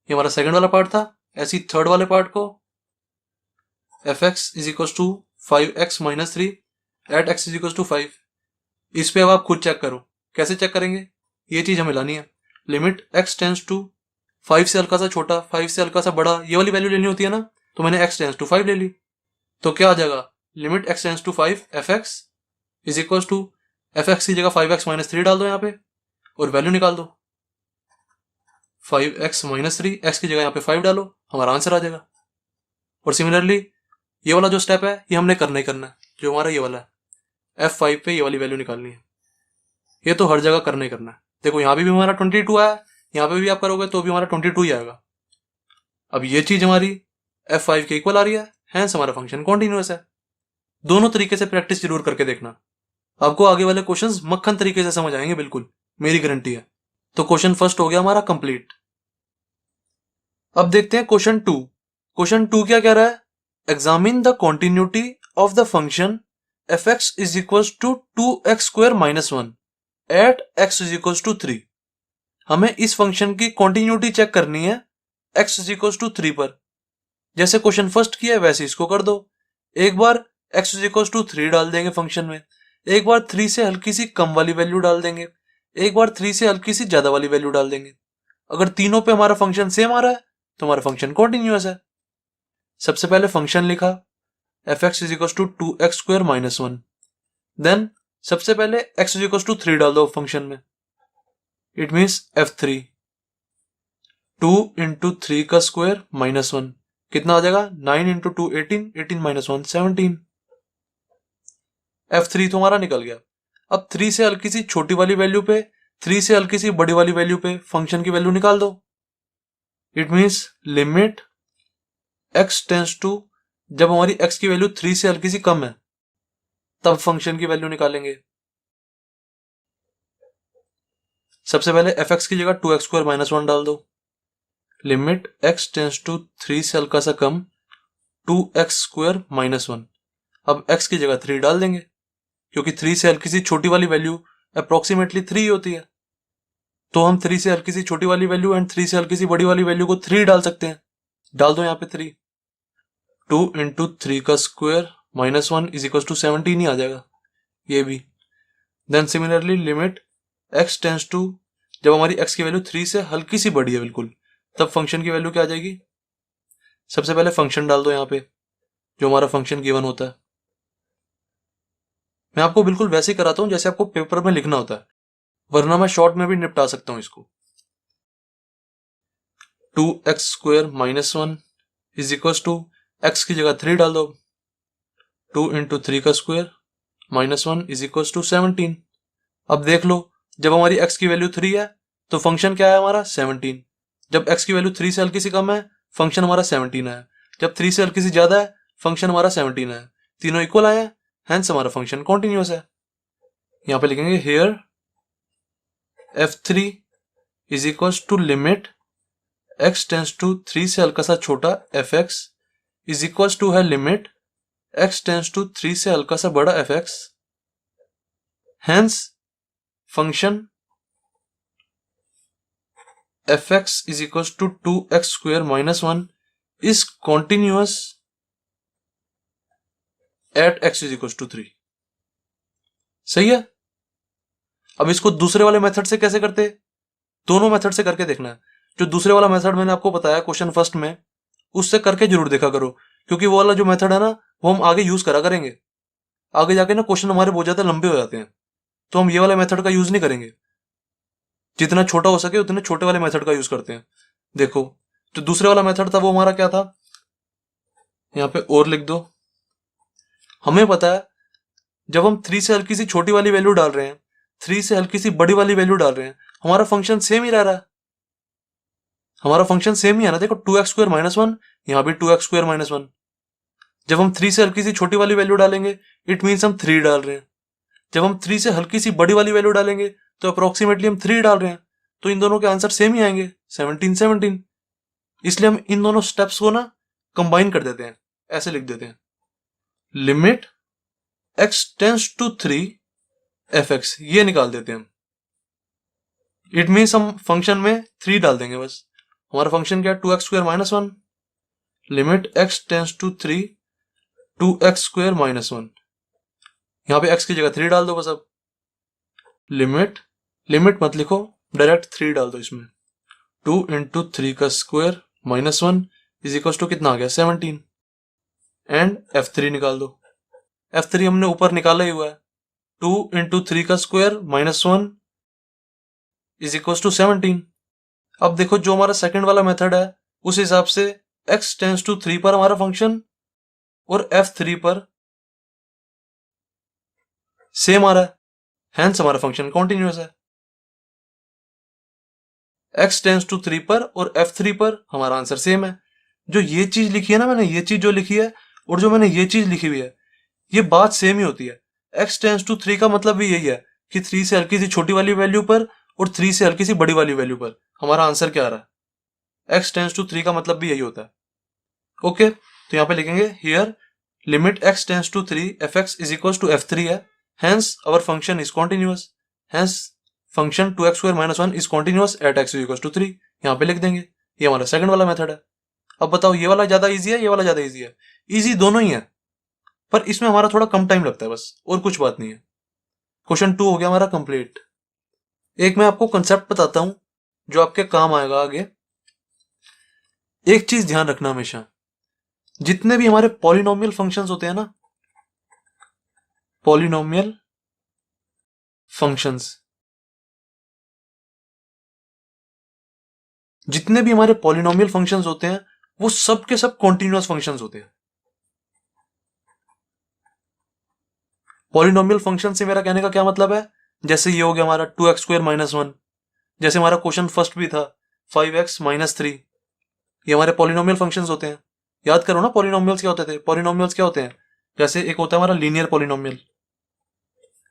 ये हमारा सेकंड वाला पार्ट था। ऐसे ही थर्ड वाले पार्ट को f x is equal to 5x minus 3 at x is equal to 5, इस पे अब आप खुद चेक करो। कैसे चेक करेंगे, ये चीज हमें लानी है, लिमिट x टेंस टू 5 से हल्का सा छोटा, 5 से हल्का सा बड़ा, ये वाली वैल्यू लेनी होती है ना, तो मैंने x टेंस टू 5 ले ली, तो क्या आ जाएगा, limit x tends to 5 f x is equal to, f x की जगह 5x माइनस 3 डाल दो यहाँ पे और वैल्यू निकाल दो, 5x माइनस 3, x की जगह यहाँ पे 5 डालो, हमारा आंसर आ जाएगा। और सिमिलरली ये वाला जो स्टेप है ये हमने करना ही करना है, जो हमारा ये वाला है f5 पे ये वाली वैल्यू निकालनी है, ये तो हर जगह करना ही करना है। देखो यहाँ भी हमारा 22 आया, यहाँ पे भी आप करोगे तो भी हमारा 22 ही आएगा। अब ये चीज हमारी f5 के इक्वल आ रही है, हेंस हमारा फंक्शन कॉन्टिन्यूअस है। दोनों तरीके से प्रैक्टिस जरूर करके देखना, आपको आगे वाले क्वेश्चंस मक्खन तरीके से समझ आएंगे, बिल्कुल मेरी गारंटी है। तो क्वेश्चन फर्स्ट हो गया हमारा कंप्लीट। अब देखते हैं क्वेश्चन 2। क्वेश्चन 2 क्या कह रहा है, examine the continuity of the function F x is equal to 2x square minus 1 at x is equal to 3। हमें इस फंक्शन की कॉन्टिन्यूटी चेक करनी है x इज इक्वल टू 3 पर। जैसे क्वेश्चन फर्स्ट किया है वैसे इसको कर दो, एक बार x इज इक्वल टू 3 डाल देंगे फंक्शन में, एक बार 3 से हल्की सी कम वाली वैल्यू डाल देंगे, एक बार 3 से हल्की सी ज्यादा वाली वैल्यू डाल देंगे। अगर तीनों पे हमारा फंक्शन सेम आ रहा है तो हमारा फंक्शन कॉन्टिन्यूअस है। सबसे पहले फंक्शन लिखा F x is equal to 2x square minus 1, then सबसे पहले x इज इक्वल टू 3 डाल दो फंक्शन में, इट मीन्स f3, 2 इंटू 3 का स्क्वायर माइनस 1 कितना आ जाएगा, 9 इंटू 2 18, 18 माइनस 1 17, f3 तो हमारा निकल गया। अब 3 से हल्की सी छोटी वाली वैल्यू पे, 3 से हल्की सी बड़ी वाली वैल्यू पे फंक्शन की वैल्यू निकाल दो, it means limit x tends to, जब हमारी x की वैल्यू 3 से हल्की सी कम है तब फंक्शन की वैल्यू निकालेंगे। सबसे पहले fx की जगह 2x स्क्वायर माइनस 1 डाल दो, लिमिट x टेंस टू 3 से हल्का सा कम 2x स्क्वायर माइनस 1। अब x की जगह 3 डाल देंगे क्योंकि 3 से हल्की सी छोटी वाली वैल्यू अप्रोक्सीमेटली 3 होती है, तो हम 3 से हल्की सी छोटी वाली वैल्यू एंड 3 से हल्की सी बड़ी वाली वैल्यू को 3 डाल सकते हैं। डाल दो यहाँ पे 3, 2 इंटू 3 का square minus 1 is equal to 17 ही आ जाएगा ये भी। Then similarly limit x tends to, जब हमारी x की वैल्यू 3 से हल्की सी बड़ी है बिल्कुल, तब फंक्शन की वैल्यू क्या आ जाएगी। सबसे पहले फंक्शन डाल दो यहाँ पे जो हमारा फंक्शन गिवन होता है। मैं आपको बिल्कुल वैसे ही कराता हूं जैसे आपको पेपर में लिखना होता है, वरना मैं शॉर्ट में भी निपटा सकता हूं इसको। 2x square minus 1 is equal to, x की जगह 3 डाल दो, 2 इंटू 3 का square minus 1 is equal to 17। अब देख लो जब हमारी x की वैल्यू 3 है तो फंक्शन क्या है हमारा 17, जब x की वैल्यू 3 से हल्की सी कम है फंक्शन हमारा 17 है, जब 3 से हल्की सी ज्यादा है फंक्शन हमारा 17 है, तीनों इक्वल आए हैं, हेंस हमारा फंक्शन कॉन्टिन्यूअस है। यहां पे लिखेंगे here f3 is equal to limit x tends to 3 से हल्का सा छोटा fx इज इक्वल टू है लिमिट x टेंस टू 3 से हल्का सा बड़ा fx, hence function fx is equal to 2x square minus 1 is continuous at x is equal to 3। सही है। अब इसको दूसरे वाले मेथड से कैसे करते, दोनों मेथड से करके देखना है। जो दूसरे वाला मेथड मैंने आपको बताया क्वेश्चन फर्स्ट में, उससे करके जरूर देखा करो, क्योंकि वो वाला जो मेथड है ना वो हम आगे यूज करा करेंगे। आगे जाके ना क्वेश्चन हमारे बहुत ज्यादा लंबे हो जाते हैं, तो हम ये वाले मेथड का यूज नहीं करेंगे। जितना छोटा हो सके उतने छोटे वाले मेथड का यूज करते हैं। देखो जो दूसरे वाला मेथड था वो हमारा क्या था, यहाँ पे और लिख दो। हमें पता है जब हम 3 से हल्की सी छोटी वाली वैल्यू डाल रहे हैं, 3 से हल्की सी बड़ी वाली वैल्यू डाल रहे हैं, हमारा फंक्शन सेम ही रह रहा है। हमारा फंक्शन सेम ही है ना, देखो 2x स्क्वायर माइनस 1, यहाँ भी 2x स्क्वायर माइनस 1। जब हम 3 से हल्की सी छोटी वाली वैल्यू डालेंगे इट मीन्स हम 3 डाल रहे हैं, जब हम 3 से हल्की सी बड़ी वाली वैल्यू डालेंगे तो अप्रोक्सीमेटली हम 3 डाल रहे हैं, तो इन दोनों के आंसर सेम ही आएंगे 17 17। इसलिए हम इन दोनों स्टेप्स को ना कंबाइन कर देते हैं, ऐसे लिख देते हैं limit x tends to 3 fx, ये निकाल देते हैं हम। इट मीन्स हम फंक्शन में 3 डाल देंगे बस। हमारा फंक्शन क्या है 2x square minus 1, limit x tends to 3 2x square minus 1, यहां पे x की जगह 3 डाल दो बस। अब लिमिट मत लिखो, डायरेक्ट 3 डाल दो इसमें, 2 इंटू 3 का square minus 1 is equal to कितना आ गया 17, एंड f3 निकाल दो। f3 हमने ऊपर निकाला ही हुआ है, 2 इंटू 3 का square minus 1 is equal to 17। अब देखो जो हमारा सेकंड वाला मेथड है उस हिसाब से x टेंस टू 3 पर हमारा फंक्शन और f3 पर सेम आ रहा है, हेंस हमारा फंक्शन कॉन्टिन्यूअस है। x टेंस टू 3 पर और f3 पर हमारा आंसर सेम है। जो ये चीज लिखी है ना मैंने, ये चीज जो लिखी है और जो मैंने ये चीज लिखी हुई है, ये बात सेम ही होती है। x टेंस टू 3 का मतलब भी यही है कि 3 से हल्की सी छोटी वाली वैल्यू पर और 3 से हल्की सी बड़ी वाली वैल्यू पर हमारा आंसर क्या आ रहा है। x टेंस टू 3 का मतलब भी यही होता है। ओके, तो यहाँ पे लिखेंगे here limit x tends to 3 fx is equal to f3 है, hence our function is continuous, hence function 2x square minus 1 is continuous at x is equal to 3। यहाँ पे लिख देंगे, ये हमारा सेकंड वाला मेथड है। अब बताओ ये वाला ज्यादा इजी है, ये वाला ज्यादा इजी है? इजी दोनों ही है, पर इसमें हमारा थोड़ा कम टाइम लगता है बस, और कुछ बात नहीं है। क्वेश्चन 2 हो गया हमारा कंप्लीट। एक मैं आपको कंसेप्ट बताता हूं जो आपके काम आएगा आगे। एक चीज ध्यान रखना हमेशा, जितने भी हमारे पॉलिनोमियल फंक्शंस होते हैं ना, पॉलिनोमियल फंक्शंस। जितने भी हमारे पॉलिनोमियल फंक्शंस होते हैं वो सब के सब कॉन्टिन्यूअस फंक्शंस होते हैं। पॉलिनोमियल फंक्शन से मेरा कहने का क्या मतलब है, जैसे ये हो गया हमारा 2x² - 1, जैसे हमारा क्वेश्चन फर्स्ट भी था 5x - 3, ये हमारे पॉलिनोमियल फंक्शंस होते हैं। याद करो ना पॉलिनोमियल्स क्या होते थे। पॉलिनोमियल्स क्या होते हैं, जैसे एक होता है हमारा लीनियर पॉलिनोमियल।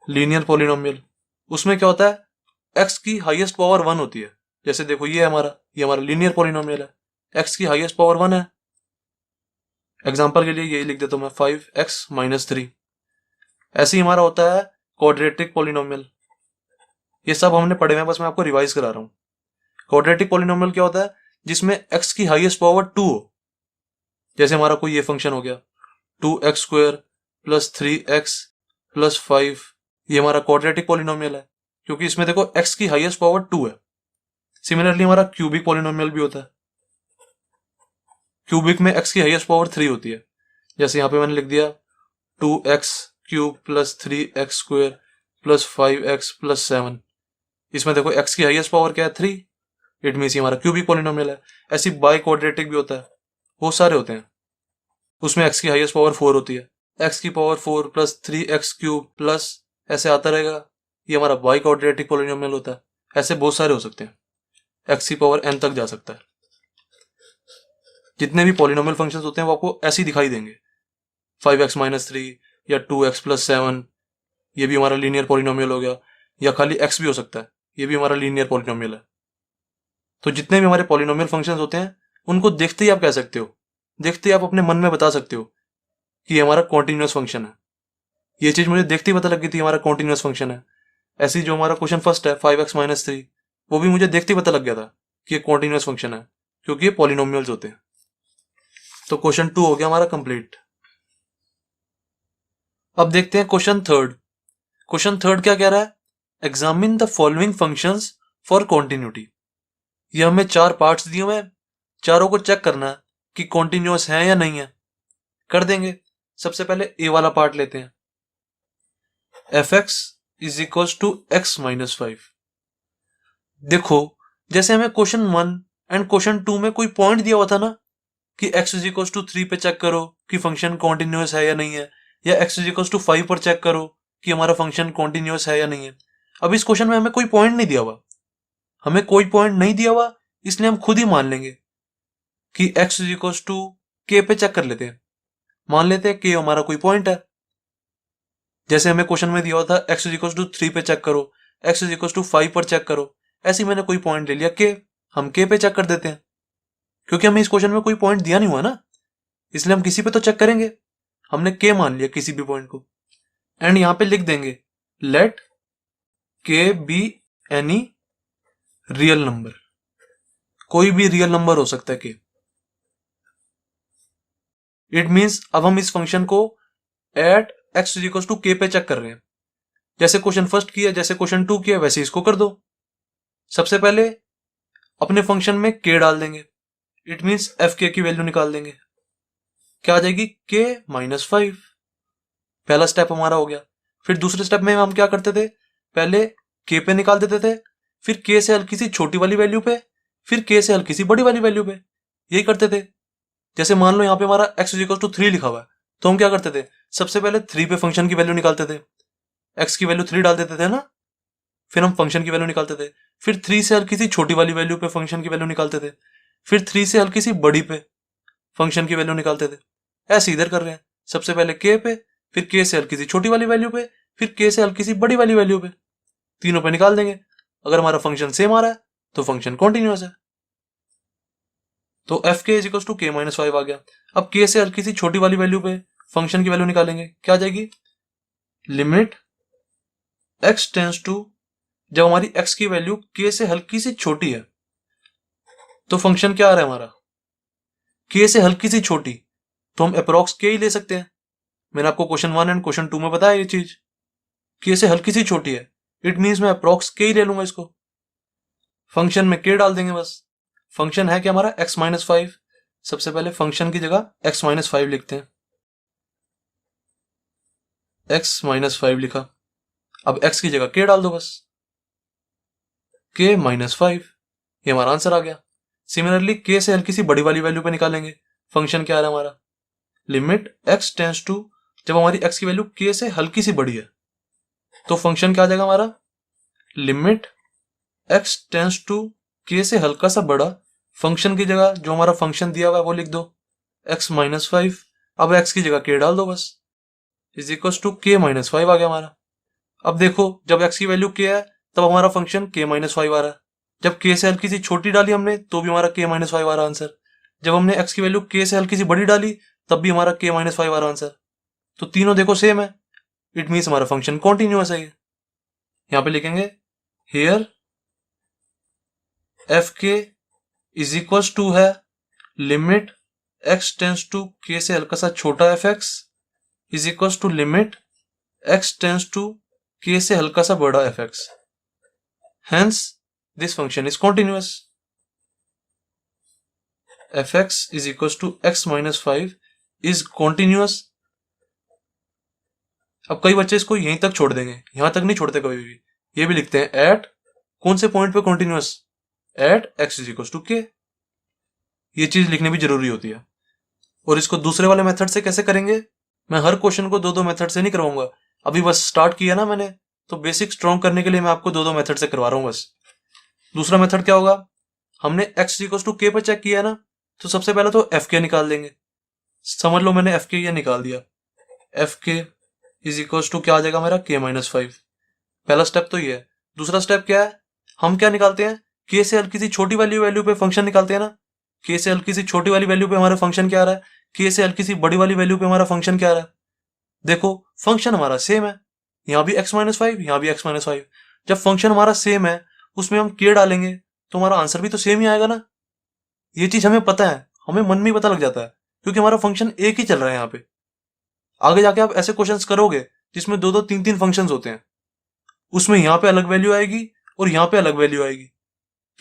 लीनियर पॉलिनोमियल उसमें क्या होता है, x की हाईएस्ट पावर 1 होती है। जैसे देखो ये हमारा लीनियर पॉलिनोमियल है, x की हाईएस्ट पावर 1 है। एग्जांपल के लिए ये लिख देता हूं मैं 5x - 3। ऐसे ही हमारा होता है क्वाड्रेटिक पॉलिनोमियल। ये सब हमने पढ़े हुए हैं, बस मैं आपको रिवाइज करा रहा हूं। क्वाड्रेटिक पॉलिनोमियल क्या होता है, जिसमें x की हाईएस्ट पावर 2 हो। जैसे हमारा कोई ये फंक्शन हो गया 2x² + 3x + 5, ये हमारा क्वाड्रेटिक पॉलिनोमियल है क्योंकि इसमें देखो x की हाईएस्ट पावर 2 है। सिमिलरली हमारा क्यूबिक पॉलिनोमियल भी होता है। क्यूबिक में x की हाईएस्ट पावर 3 होती है। जैसे यहाँ पे मैंने लिख दिया 2x³ + 3x² + 5x + 7। इसमें देखो x की हाईएस्ट पावर क्या है, 3। इट मीन्स ये हमारा क्यूबिक पॉलिनोमियल है। ऐसी बाई क्वाड्रेटिक भी होता है, बहुत सारे होते हैं। उसमें x की हाईएस्ट पावर 4 होती है। x⁴ + 3x³ + ऐसे आता रहेगा, ये हमारा बाई क्वाड्रेटिक पॉलिनोमियल होता है। ऐसे बहुत सारे हो सकते हैं, x⁴n तक जा सकता है। जितने भी पॉलिनोमियल फंक्शंस होते हैं वो आपको ऐसे ही दिखाई देंगे। 5x - 3 या 2x + 7, ये भी हमारा लीनियर पॉलिनोमियल हो गया। या खाली x भी हो सकता है, ये भी हमारा लीनियर पॉलिनोमियल है। तो जितने भी हमारे पॉलिनोमियल फंक्शंस होते हैं उनको देखते ही आप कह सकते हो, देखते ही आप अपने मन में बता सकते हो कि ये हमारा कॉन्टिन्यूअस फंक्शन है। ये चीज मुझे देखते ही पता लग गई थी हमारा कॉन्टिन्यूअस फंक्शन है। ऐसे ही जो हमारा क्वेश्चन फर्स्ट है 5x - 3, वो भी मुझे देखते ही पता लग गया था कि ये कॉन्टिन्यूअस फंक्शन है क्योंकि ये पॉलिनोमियल्स होते हैं। तो क्वेश्चन 2 हो गया हमारा कंप्लीट। अब देखते हैं क्वेश्चन थर्ड। क्वेश्चन थर्ड क्या कह रहा है, examine the following functions for continuity. ये हमें 4 पार्ट्स दिए हुए हैं, चारों को चेक करना है कि कॉन्टिन्यूअस है या नहीं है। कर देंगे। सबसे पहले ए वाला पार्ट लेते हैं, f(x) = x - 5। देखो जैसे हमें क्वेश्चन 1 एंड क्वेश्चन 2 में कोई पॉइंट दिया हुआ था ना कि x = 3 पे चेक करो कि फंक्शन कॉन्टिन्यूअस है या नहीं है, या x = 5 पर चेक करो कि हमारा फंक्शन कॉन्टिन्यूअस है या नहीं है। अब इस क्वेश्चन में हमें कोई पॉइंट नहीं दिया हुआ, हमें कोई पॉइंट नहीं दिया हुआ, इसलिए हम खुद ही मान लेंगे कि x = k पे चेक कर लेते हैं। मान लेते हैं k हमारा कोई पॉइंट है। जैसे हमें क्वेश्चन में दिया हुआ था x = 3 पे चेक करो, x = 5 पर चेक करो। ऐसे मैंने कोई पॉइंट ले लिया k, हम k पे चेक कर देते हैं क्योंकि हमें इस क्वेश्चन में कोई पॉइंट दिया नहीं हुआ ना, इसलिए हम किसी पे तो चेक करेंगे। हमने k मान लिया किसी भी पॉइंट को, एंड यहां पे लिख देंगे let k be any real number. कोई भी रियल नंबर हो सकता है k। इट मींस अब हम इस फंक्शन को एट x = k पे चेक कर रहे हैं। जैसे क्वेश्चन फर्स्ट किया, जैसे क्वेश्चन 2 किया, वैसे इसको कर दो। सबसे पहले अपने फंक्शन में k डाल देंगे, इट मींस fk की वैल्यू निकाल देंगे। क्या आ जाएगी, k - 5। पहला स्टेप हमारा हो गया। फिर दूसरे स्टेप में हम क्या करते थे, पहले k पे निकाल देते थे, फिर k से हल्की सी छोटी वाली वैल्यू पे, फिर k से हल्की सी बड़ी वाली वैल्यू पे, यही करते थे। जैसे मान लो यहाँ पे हमारा x = 3 लिखा हुआ है, तो हम क्या करते थे, सबसे पहले 3 पे फंक्शन की वैल्यू निकालते थे, x की वैल्यू 3 डाल देते थे ना, फिर हम फंक्शन की वैल्यू निकालते थे। फिर 3 से हल्की सी छोटी वाली वैल्यू पे फंक्शन की वैल्यू निकालते थे, फिर 3 से हल्की सी बड़ी पे फंक्शन की वैल्यू निकालते थे। ऐसे इधर कर रहे हैं, सबसे पहले k पे, फिर k से हल्की सी छोटी वाली वैल्यू पे, फिर k से हल्की सी बड़ी वाली वैल्यू पे, तीनों पे निकाल देंगे। अगर हमारा फंक्शन सेम आ रहा है तो फंक्शन कॉन्टिन्यूअस है। तो fk = k - 5 आ गया। अब k से हल्की सी छोटी वाली वैल्यू पे फंक्शन की वैल्यू निकालेंगे, क्या आ जाएगी, लिमिट x टेंड्स टू, जब हमारी x की वैल्यू k से हल्की सी छोटी है तो फंक्शन क्या आ रहा है हमारा, k से हल्की सी छोटी, तो हम अप्रोक्स k ही ले सकते हैं। मैंने आपको क्वेश्चन 1 एंड क्वेश्चन 2 में बताया ये चीज, k से हल्की सी छोटी है, इट मींस मैं अप्रोक्स k ही ले लूंगा इसको। फंक्शन में k डाल देंगे बस। फंक्शन है क्या हमारा x - 5। सबसे पहले फंक्शन की जगह x - 5 लिखते हैं, x - 5 लिखा। अब x की जगह k डाल दो बस, k -5, ये हमारा आंसर आ गया। सिमिलरली k से हल्की सी बड़ी वाली वैल्यू पे निकालेंगे। फंक्शन क्या आ रहा है हमारा, लिमिट x टेंस टू, जब हमारी x की वैल्यू k से हल्की सी बड़ी है तो फंक्शन क्या आ जाएगा हमारा, limit x tends to k से हल्का सा बड़ा, फंक्शन की जगह जो हमारा फंक्शन दिया हुआ है वो लिख दो, x -5। अब x की जगह k डाल दो बस, इज इक्वल टू k -5 आ गया हमारा। अब देखो जब x की वैल्यू k है तब हमारा फंक्शन k -5 आ रहा है। जब k से हल्की सी छोटी डाली हमने तो भी हमारा k -5 आ रहा आंसर। जब हमने x की वैल्यू k से हल्की सी बड़ी डाली तब भी हमारा k -5 आ रहा आंसर। तो तीनों देखो सेम है, इट मीन्स हमारा फंक्शन कॉन्टिन्यूअस है। यहाँ पे लिखेंगे here f k is equal to है limit x tends to k से हल्का सा छोटा f x is equal to limit x tends to k से हल्का सा बड़ा f x. Hence, this function is continuous. fx is equals to x minus 5 is continuous. अब कई बच्चे इसको यहीं तक छोड़ देंगे, यहां तक नहीं छोड़ते कभी भी, ये भी लिखते हैं एट कौन से पॉइंट पे continuous, at x is equal to k। ये चीज लिखनी भी जरूरी होती है। और इसको दूसरे वाले मेथड से कैसे करेंगे, मैं हर क्वेश्चन को दो दो मेथड से नहीं करवाऊंगा, अभी बस स्टार्ट किया ना मैंने, तो बेसिक स्ट्रॉन्ग करने के लिए मैं आपको दो दो मेथड से करवा रहा हूं बस। दूसरा मेथड क्या होगा, हमने x इक्वल टू k पर चेक किया ना, तो सबसे पहले तो एफ के निकाल देंगे। समझ लो मैंने एफ के ये निकाल दिया, F k is equal to क्या आ जाएगा मेरा k -5। पहला स्टेप तो ये है। दूसरा स्टेप क्या है, हम क्या निकालते हैं, k से हल्की सी छोटी वाली वैल्यू पे फंक्शन निकालते हैं ना। k से हल्की सी छोटी वाली वैल्यू पे हमारा फंक्शन क्या आ रहा है, k से हल्की सी बड़ी वाली वैल्यू पे हमारा फंक्शन क्या आ रहा है। देखो फंक्शन हमारा सेम है, यहाँ भी x -5 यहाँ भी x -5। जब फंक्शन हमारा सेम है उसमें हम k डालेंगे तो हमारा आंसर भी तो सेम ही आएगा ना। ये चीज हमें पता है, हमें मन में ही पता लग जाता है, क्योंकि हमारा फंक्शन एक ही चल रहा है यहाँ पे। आगे जाके आप ऐसे क्वेश्चंस करोगे जिसमें दो दो तीन तीन फंक्शंस होते हैं, उसमें यहाँ पे अलग वैल्यू आएगी और यहाँ पे अलग वैल्यू आएगी।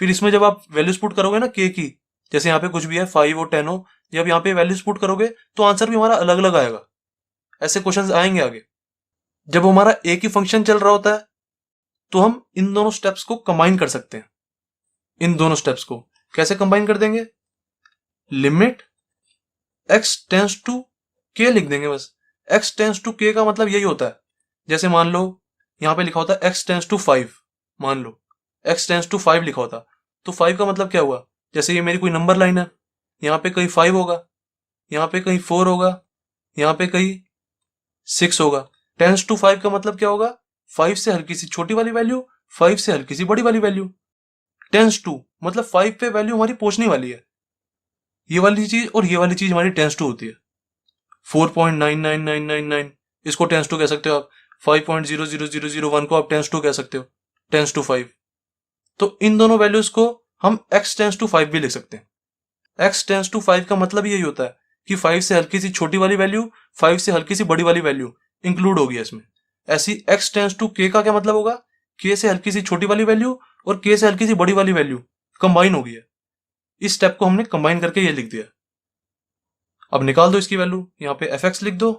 फिर इसमें जब आप वैल्यूज पुट करोगे ना k की, जैसे यहाँ पे कुछ भी है 5 और 10 हो, जब यहाँ पे वैल्यूज पुट करोगे तो आंसर भी हमारा अलग अलग आएगा। ऐसे क्वेश्चंस आएंगे आगे। जब हमारा एक ही फंक्शन चल रहा होता है तो हम इन दोनों स्टेप्स को कंबाइन कर सकते हैं। इन दोनों स्टेप्स को कैसे कंबाइन कर देंगे, limit x tends to k लिख देंगे बस। x टेंस टू k का मतलब यही होता है, जैसे मान लो यहाँ पे लिखा होता है x टेंस टू 5, मान लो x टेंस टू 5 लिखा होता, तो 5 का मतलब क्या हुआ, जैसे ये मेरी कोई नंबर लाइन है, यहाँ पे कहीं 5 होगा, यहाँ पे कहीं 4 होगा, यहाँ पे कहीं 6 होगा। टेंस टू 5 का मतलब क्या होगा, 5 से हल्की सी छोटी वाली वैल्यू, 5 से हल्की सी बड़ी वाली वैल्यू। टेंस टू मतलब 5 पे वैल्यू हमारी पहुंचने वाली है, ये वाली चीज और ये वाली चीज हमारी टेंस टू होती है। 4.99999 इसको टेंस टू कह सकते हो आप, 5.00001 को आप टेंस टू कह सकते हो, टेंस टू 5। तो इन दोनों वैल्यूज को हम x टेंस टू 5 भी लिख सकते हैं। x टेंस टू 5 का मतलब यही होता है कि 5 से हल्की सी छोटी वाली वैल्यू, 5 से हल्की सी बड़ी वाली वैल्यू इंक्लूड होगी इसमें। ऐसी x टेंस टू k का क्या मतलब होगा, k से हल्की सी छोटी वाली वैल्यू और k से हल्की सी बड़ी वाली वैल्यू कंबाइन होगी है। इस स्टेप को हमने कंबाइन करके ये लिख दिया। अब निकाल दो इसकी वैल्यू, यहाँ पे एफ एक्स लिख दो।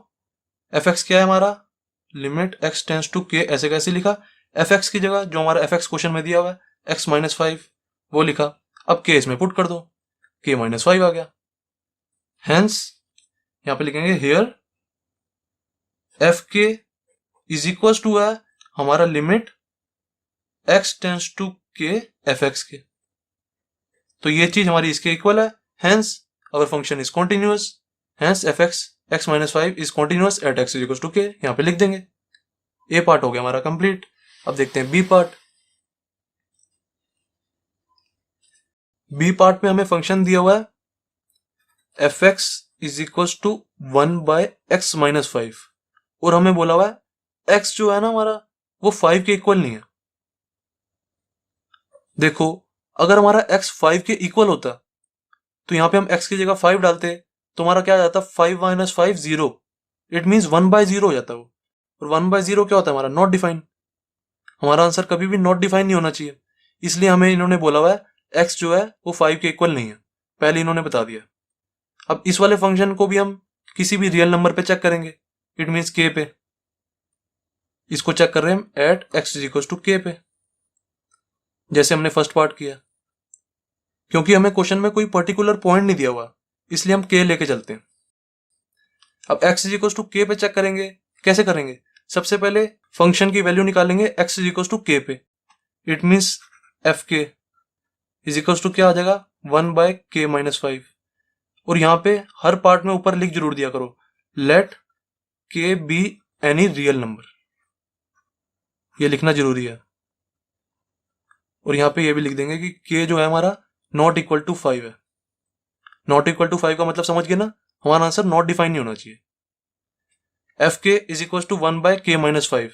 एफ एक्स क्या है हमारा, limit x tends to k, ऐसे कैसे लिखा, एफ एक्स की जगह जो हमारा एफ एक्स क्वेश्चन में दिया हुआ है x -5 वो लिखा। अब k इसमें पुट कर दो, k -5 आ गया। हेंस यहाँ पे लिखेंगे here f k is equal to है हमारा limit x tends to k f x के। तो ये चीज हमारी इसके इक्वल है। Hence our function is continuous, hence f x x -5 is continuous at x is equal to k। यहाँ पे लिख देंगे। ए पार्ट हो गया हमारा कंप्लीट। अब देखते हैं बी पार्ट। बी पार्ट में हमें फंक्शन दिया हुआ है f x is equal to 1/x-5 और हमें बोला हुआ है x जो है ना हमारा वो 5 के इक्वल नहीं है। देखो अगर हमारा x 5 के इक्वल होता तो यहाँ पे हम x की जगह 5 डालते तो हमारा क्या आ जाता, 5 - 5 0, इट मीन्स 1/0 हो जाता वो। और 1/0 क्या होता है हमारा, नॉट डिफाइन। हमारा आंसर कभी भी नॉट डिफाइन नहीं होना चाहिए, इसलिए हमें इन्होंने बोला हुआ है x जो है वो 5 के इक्वल नहीं है, पहले इन्होंने बता दिया। अब इस वाले फंक्शन को भी हम किसी भी रियल नंबर पे चेक करेंगे, इट मीन्स k पे। इसको चेक कर रहे हैं हम at x is equal to k पे, जैसे हमने फर्स्ट पार्ट किया। क्योंकि हमें क्वेश्चन में कोई पर्टिकुलर पॉइंट नहीं दिया हुआ, इसलिए हम के लेके चलते हैं। अब x is equal to k पे चेक करेंगे। कैसे करेंगे? सबसे पहले फंक्शन की वैल्यू निकालेंगे x is equal to k पे। It means F k is equal to क्या आ जाएगा? 1/k-5। और यहां पे हर पार्ट में ऊपर लिख जरूर दिया करो, लेट के बी एनी रियल नंबर, ये लिखना जरूरी है। और यहां पे ये भी लिख देंगे कि के जो है हमारा नॉट इक्वल टू 5 है। नॉट इक्वल टू 5 का मतलब समझ गए ना, हमारा आंसर नॉट डिफाइन नहीं होना चाहिए। F k is equal to 1/k-5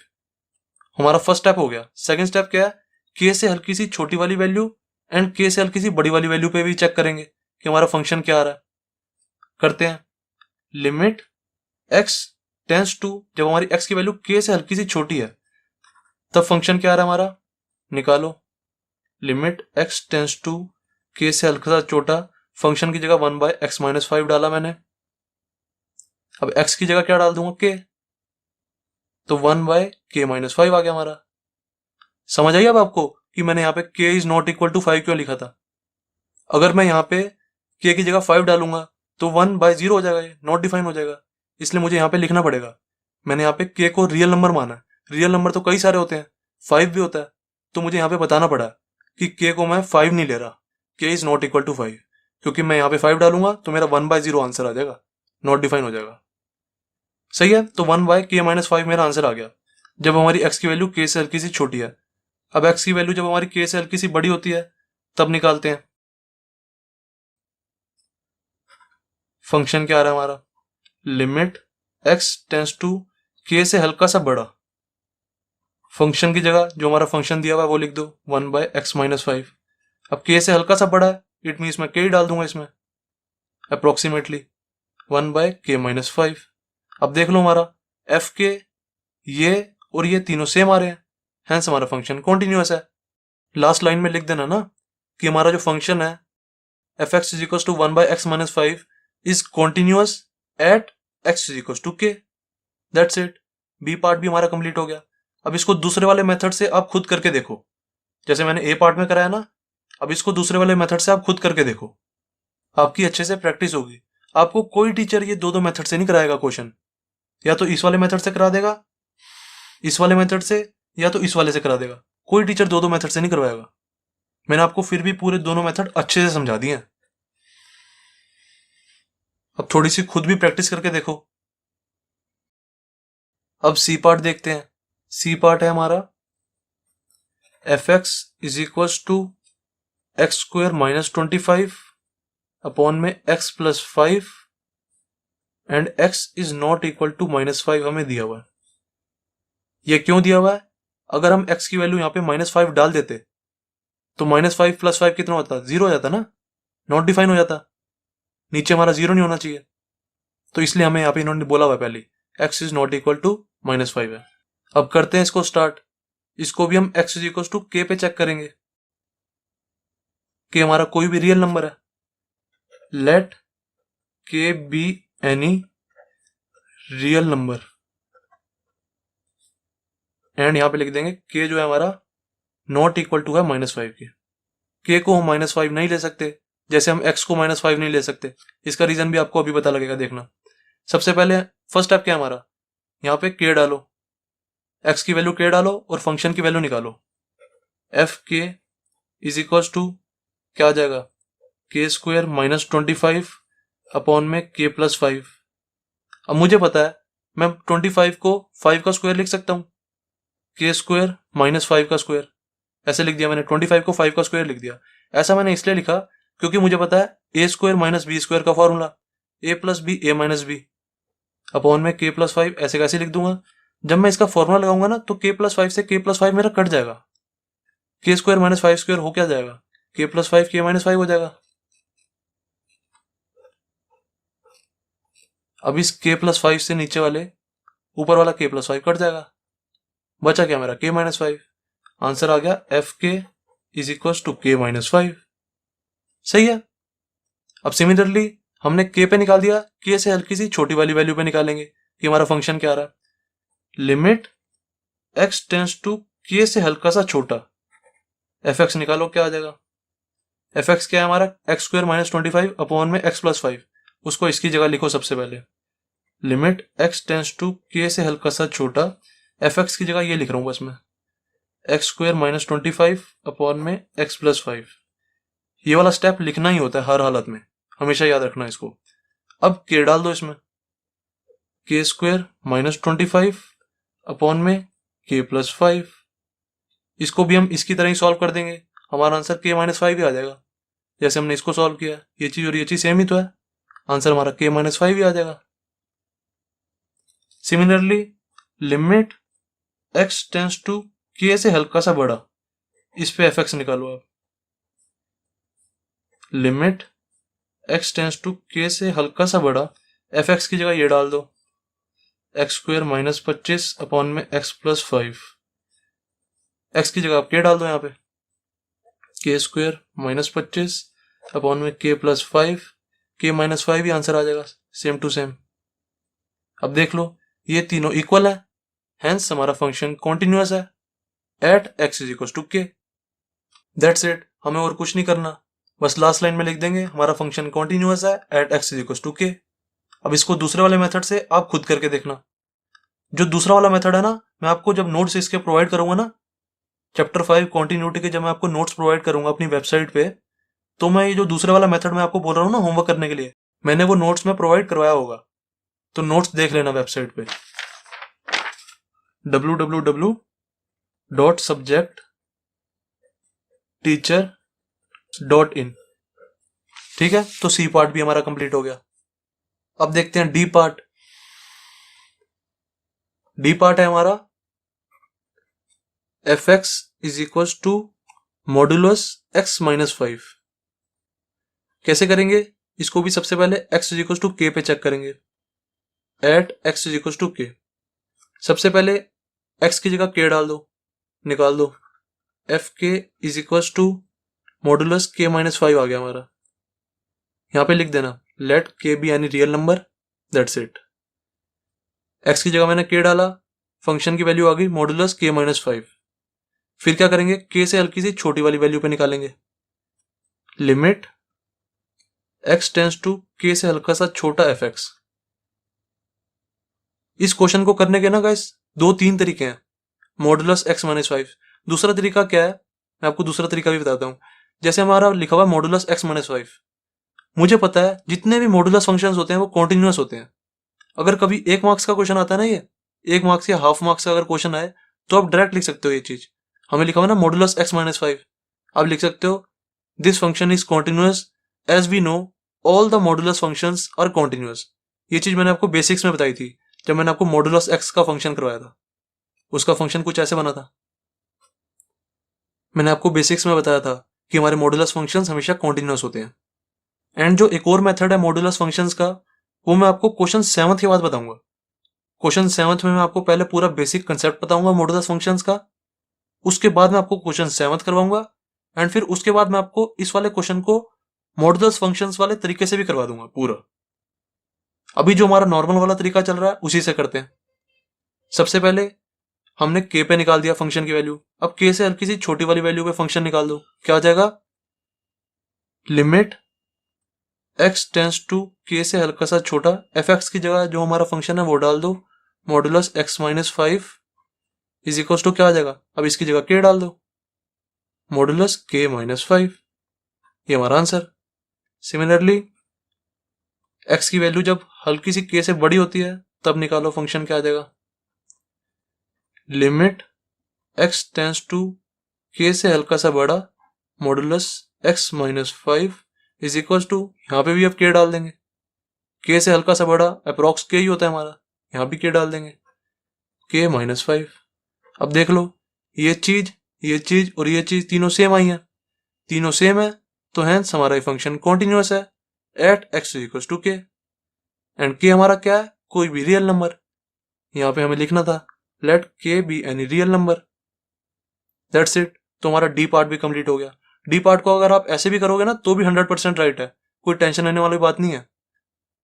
हमारा फर्स्ट स्टेप हो गया। सेकंड स्टेप क्या है? के से हल्की सी छोटी वाली वैल्यू एंड के से हल्की सी बड़ी वाली वैल्यू पे भी चेक करेंगे कि हमारा फंक्शन क्या आ रहा है। करते हैं। लिमिट एक्स टेंस टू, जब हमारी एक्स की वैल्यू के से हल्की सी छोटी है तब फंक्शन क्या आ रहा है हमारा, निकालो। लिमिट एक्स टेंस टू के से हल्का सा छोटा, फंक्शन की जगह 1/x-5 डाला मैंने। अब x की जगह क्या डाल दूंगा? के, तो 1/k-5 आ गया हमारा। समझ आई अब आपको कि मैंने यहाँ पे k is not equal to 5 क्यों लिखा था? अगर मैं यहाँ पे k की जगह 5 डालूंगा तो 1/0 हो जाएगा, ये नॉट डिफाइन हो जाएगा। इसलिए मुझे यहाँ पे लिखना पड़ेगा। मैंने यहाँ पे k को रियल नंबर माना है। रियल नंबर तो कई सारे होते हैं, 5 भी होता है। तो मुझे यहाँ पे बताना पड़ा कि k को मैं 5 नहीं ले रहा, k is not equal to 5, क्योंकि मैं यहाँ पे 5 डालूंगा तो मेरा 1/0 आंसर आ जाएगा, नॉट डिफाइन हो जाएगा। सही है, तो 1/k-5 मेरा आंसर आ गया जब हमारी x की वैल्यू k से हल्की सी छोटी है। अब x की वैल्यू जब हमारी k से हल्की सी बड़ी होती है तब निकालते हैं। फंक्शन क्या आ रहा है हमारा? Limit x tends to k से हल्का सा बड़ा, फंक्शन की जगह जो हमारा फंक्शन दिया हुआ है वो लिख दो 1/x-5। अब k से हल्का सा बड़ा है, इट मीन्स मैं k ही डाल दूंगा इसमें, अप्रोक्सीमेटली 1/k-5। अब देख लो हमारा एफ के ये और ये तीनों सेम आ रहे हैं, हैंस हमारा फंक्शन कॉन्टिन्यूअस है। लास्ट लाइन में लिख देना ना कि हमारा जो फंक्शन है f x is equal to 1/x-5 is continuous at x is equal to k। That's it. B part भी हमारा कंप्लीट हो गया। अब इसको दूसरे वाले मेथड से आप खुद करके देखो, जैसे मैंने ए पार्ट में कराया ना, अब इसको दूसरे वाले मेथड से आप खुद करके देखो, आपकी अच्छे से प्रैक्टिस होगी। आपको कोई टीचर ये दो मेथड से नहीं कराएगा क्वेश्चन, या तो इस वाले मेथड से करा देगा, इस वाले मेथड से, या तो इस वाले से करा देगा। कोई टीचर दो मेथड से नहीं करवाएगा। मैंने आपको फिर भी पूरे दोनों मेथड अच्छे से समझा दिए हैं। अब थोड़ी सी खुद भी प्रैक्टिस करके देखो। अब सी पार्ट देखते हैं। सी पार्ट है हमारा f x is equal to x² - 25 upon में x+5 and x is not equal to -5 हमें दिया हुआ है। ये क्यों दिया हुआ है? अगर हम x की वैल्यू यहाँ पे -5 डाल देते तो -5 + 5 कितना होता? 0 हो जाता ना, नॉट डिफाइन हो जाता, नीचे हमारा 0 नहीं होना चाहिए। तो इसलिए हमें यहाँ पे इन्होंने बोला हुआ पहले x is not equal to -5 है। अब करते हैं इसको स्टार्ट। इसको भी हम x is equal to k पे चेक करेंगे कि हमारा कोई भी रियल नंबर है। Let k be any real number and यहां पे लिख देंगे k जो है हमारा नॉट इक्वल टू है -5 के। k को हम -5 नहीं ले सकते, जैसे हम x को -5 नहीं ले सकते। इसका रीजन भी आपको अभी पता लगेगा, देखना। सबसे पहले फर्स्ट स्टेप क्या है हमारा, यहाँ पे k डालो, x की वैल्यू k डालो और फंक्शन की वैल्यू निकालो। F k is equal to क्या आ जाएगा? k² - 25 अपॉन में k+5। अब मुझे पता है मैं 25 को 5 का स्क्वायर लिख सकता हूं, k² - 5 का स्क्वायर, ऐसे लिख दिया मैंने। 25 को 5 का स्क्वायर लिख दिया। ऐसा मैंने इसलिए लिखा क्योंकि मुझे पता है a² - b² का formula a + b a - b upon में k+5, ऐसे कैसे लिख दूंगा। जब मैं इसका फॉर्मूला लगाऊंगा ना तो k+5 से k+5 मेरा कट जाएगा, k² - 5² हो क्या जाएगा? k+5 k-5 हो जाएगा। अब इस k+5 से नीचे वाले ऊपर वाला k+5 कट जाएगा, बचा क्या मेरा k-5। आंसर आ गया F k is equal to k-5। सही है। अब सिमिलरली हमने k पे निकाल दिया, k से हल्की सी छोटी वाली वैल्यू पे निकालेंगे कि हमारा फंक्शन क्या आ रहा है। Limit x tends to k से हल्का सा छोटा, fx निकालो क्या आ जाएगा। fx क्या है हमारा, एक्स स्क्वायर माइनस 25 अपॉन में x प्लस 5, उसको इसकी जगह लिखो सबसे पहले। Limit x tends to k से हल्का सा छोटा, fx की जगह ये लिख रहा हूँ बस मैं, एक्स स्क्वायर माइनस 25 अपॉन में x प्लस 5। ये वाला स्टेप लिखना ही होता है हर हालत में, हमेशा याद रखना इसको। अब k डाल दो इसमें, k स्क्वायर माइनस 25 अपॉन में k प्लस 5। इसको भी हम इसकी तरह ही सॉल्व कर देंगे, हमारा आंसर k माइनस 5 ही आ जाएगा। जैसे हमने इसको सॉल्व किया, ये चीज और ये चीज सेम ही तो है, आंसर हमारा k माइनस 5 ही आ जाएगा। Similarly limit x tends to k से हल्का सा बड़ा, इस पे fx निकालो आप। Limit x tends to k से हल्का सा बड़ा, fx की जगह ये डाल दो, एक्स स्क्वायर माइनस 25 अपॉन में x प्लस 5। x की जगह आप k डाल दो यहाँ पे, k स्क्वायर माइनस 25 अपॉन में k प्लस 5, k माइनस 5 ही आंसर आ जाएगा, सेम टू सेम। अब देख लो ये तीनों इक्वल है, हेंस हमारा फंक्शन कॉन्टिन्यूअस है at x is equal to k। That's it, हमें और कुछ नहीं करना, बस लास्ट लाइन में लिख देंगे हमारा फंक्शन कॉन्टिन्यूअस है at x is equal to k। अब इसको दूसरे वाले मेथड से आप खुद करके देखना। जो दूसरा वाला मेथड है ना, मैं आपको जब नोट्स इसके प्रोवाइड करूंगा ना, चैप्टर 5 कॉन्टिन्यूटी के जब मैं आपको नोट्स प्रोवाइड करूंगा अपनी वेबसाइट पे, तो मैं ये जो दूसरे वाला मेथड मैं आपको बोल रहा हूँ ना होमवर्क करने के लिए, मैंने वो नोट्स में प्रोवाइड करवाया होगा, तो नोट्स देख लेना वेबसाइट पे www.subjectteacher.in। ठीक है, तो सी पार्ट भी हमारा कंप्लीट हो गया। अब देखते हैं डी पार्ट। डी पार्ट है हमारा fx is equal to modulus x minus 5। कैसे करेंगे इसको भी, सबसे पहले x is equal to k पे चेक करेंगे, at x is equal to k। सबसे पहले x की जगह k डाल दो, निकाल दो, f k is equal to modulus k minus 5 आ गया हमारा। यहां पे लिख देना let k be any real number, that's it. x की जगह मैंने k डाला, फंक्शन की वैल्यू आ गई मॉडुलस k माइनस 5। फिर क्या करेंगे, k से हल्की सी छोटी वाली वैल्यू पे निकालेंगे। Limit x tends to k से हल्का सा छोटा fx। इस क्वेश्चन को करने के ना गाइस 2-3 तरीके हैं। मॉडुलस x माइनस 5, दूसरा तरीका क्या है, मैं आपको दूसरा तरीका भी बताता हूं। जैसे हमारा लिखा हुआ मॉडुलस x माइनस 5, मुझे पता है जितने भी मॉडुलस फंक्शंस होते हैं वो कॉन्टिन्यूअस होते हैं। अगर कभी 1 मार्क्स का क्वेश्चन आता है ना, ये 1 मार्क्स या हाफ मार्क्स का अगर क्वेश्चन आए, तो आप डायरेक्ट लिख सकते हो ये चीज। हमें लिखा हुआ ना मॉडुलस x माइनस 5, आप लिख सकते हो this function is continuous as we know all the modulus functions are continuous. ये चीज मैंने आपको बेसिक्स में बताई थी, जब मैंने आपको मॉडुलस x का फंक्शन करवाया था। उसका फंक्शन कुछ ऐसे बना था, मैंने आपको बेसिक्स में बताया था कि हमारे मॉडुलस फंक्शंस हमेशा कॉन्टिन्यूअस होते हैं। एंड जो एक और मेथड है मॉडुलस फंक्शंस का, वो मैं आपको क्वेश्चन 7 के बाद बताऊंगा। क्वेश्चन 7 में मैं आपको पहले पूरा बेसिक कंसेप्ट बताऊंगा मॉडुलस फंक्शंस का, उसके बाद मैं आपको क्वेश्चन 7 करवाऊंगा, एंड फिर उसके बाद मैं आपको इस वाले क्वेश्चन को मॉडुलस फंक्शंस वाले तरीके से भी करवा दूंगा पूरा। अभी जो हमारा नॉर्मल वाला तरीका चल रहा है उसी से करते हैं। सबसे पहले हमने k पे निकाल दिया फंक्शन की वैल्यू, अब k से हल्की सी छोटी वाली वैल्यू पे फंक्शन निकाल दो, क्या आ जाएगा, limit x tends to k से हल्का सा छोटा, fx की जगह जो हमारा फंक्शन है वो डाल दो, modulus x minus 5 is equal to क्या आ जाएगा, अब इसकी जगह k डाल दो, मॉडुलस k माइनस 5। ये हमारा आंसर। सिमिलरली x की वैल्यू जब हल्की सी k से बड़ी होती है तब निकालो फंक्शन क्या आ जाएगा, limit x tends to k से हल्का सा बड़ा, modulus x minus 5 is equal to, यहाँ पे भी अब k डाल देंगे, k से हल्का सा बड़ा अप्रोक्स k ही होता है हमारा, यहाँ भी k डाल देंगे, k माइनस 5। अब देख लो ये चीज और ये चीज तीनों सेम आई है, तीनों सेम है, तो हेंस हमारा ये फंक्शन कॉन्टिन्यूअस है at x equal to k। And k हमारा क्या है, कोई भी रियल नंबर। यहाँ पे हमें लिखना था let k be any real number, that's it. तो हमारा डी पार्ट भी कंप्लीट हो गया। डी पार्ट को अगर आप ऐसे भी करोगे ना तो भी 100% राइट है, कोई टेंशन लेने वाली बात नहीं है।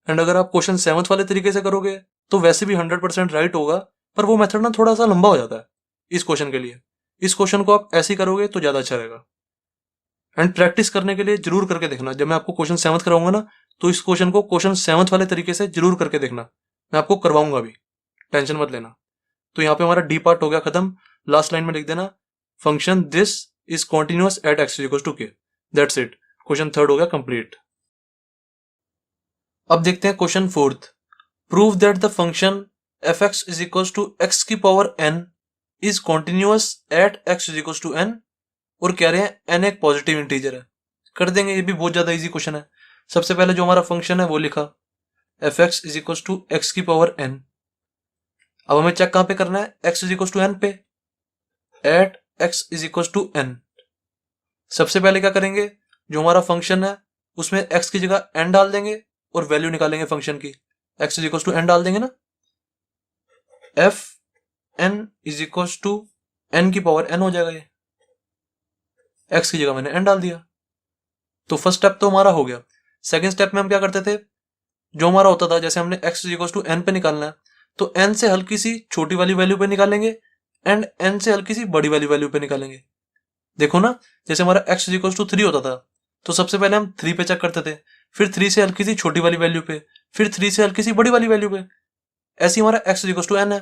एंड अगर आप क्वेश्चन 7 वाले तरीके से करोगे तो वैसे भी 100% राइट होगा, पर वो मेथड ना थोड़ा सा लंबा हो जाता है, इस क्वेश्चन के लिए। इस क्वेश्चन को आप ऐसे ही करोगे तो ज्यादा अच्छा रहेगा। एंड प्रैक्टिस करने के लिए जरूर करके देखना। जब मैं आपको क्वेश्चन 7 कराऊंगा ना, तो इस क्वेश्चन को क्वेश्चन 7 वाले तरीके से जरूर करके देखना। मैं आपको करवाऊंगा भी, टेंशन मत लेना। तो यहाँ पे हमारा डी पार्ट हो गया खत्म। लास्ट लाइन में लिख देना function this is continuous at x is equals to K. That's it. Question 3 हो गया कंप्लीट। अब देखते हैं question 4। Prove that the function F x is equals to x की power N is continuous at x is equals to N. और कह रहे हैं एन एक पॉजिटिव इंटीजर है। कर देंगे, ये भी बहुत ज्यादा इजी क्वेश्चन है। सबसे पहले जो हमारा फंक्शन है वो लिखा F x is equals to x की पावर एन। अब हमें चेक कहां पे करना है, X is equals to N पे, at x is equals to N. सबसे पहले क्या करेंगे, जो हमारा फंक्शन है उसमें एक्स की जगह एन डाल देंगे और वैल्यू निकालेंगे फंक्शन की। X is equals to n डाल देंगे ना, f n is equals to n की पावर एन हो जाएगा। ये एक्स की जगह मैंने एन डाल दिया। तो फर्स्ट स्टेप तो हमारा हो गया। सेकंड स्टेप में हम क्या करते थे, जो हमारा होता था, जैसे हमने x is equals to N पे निकालना है तो एन से हल्की सी छोटी वाली वैल्यू पे निकालेंगे एंड एन से हल्की सी बड़ी वाली वैल्यू पे निकालेंगे। देखो ना, जैसे हमारा एक्स इज इक्वल्स टू 3 होता था तो सबसे पहले हम 3 पे चेक करते थे, फिर 3 से हल्की सी छोटी वाली वैल्यू पे, फिर 3 से हल्की सी बड़ी वाली वैल्यू पे। ऐसे हमारा x is equals to n है।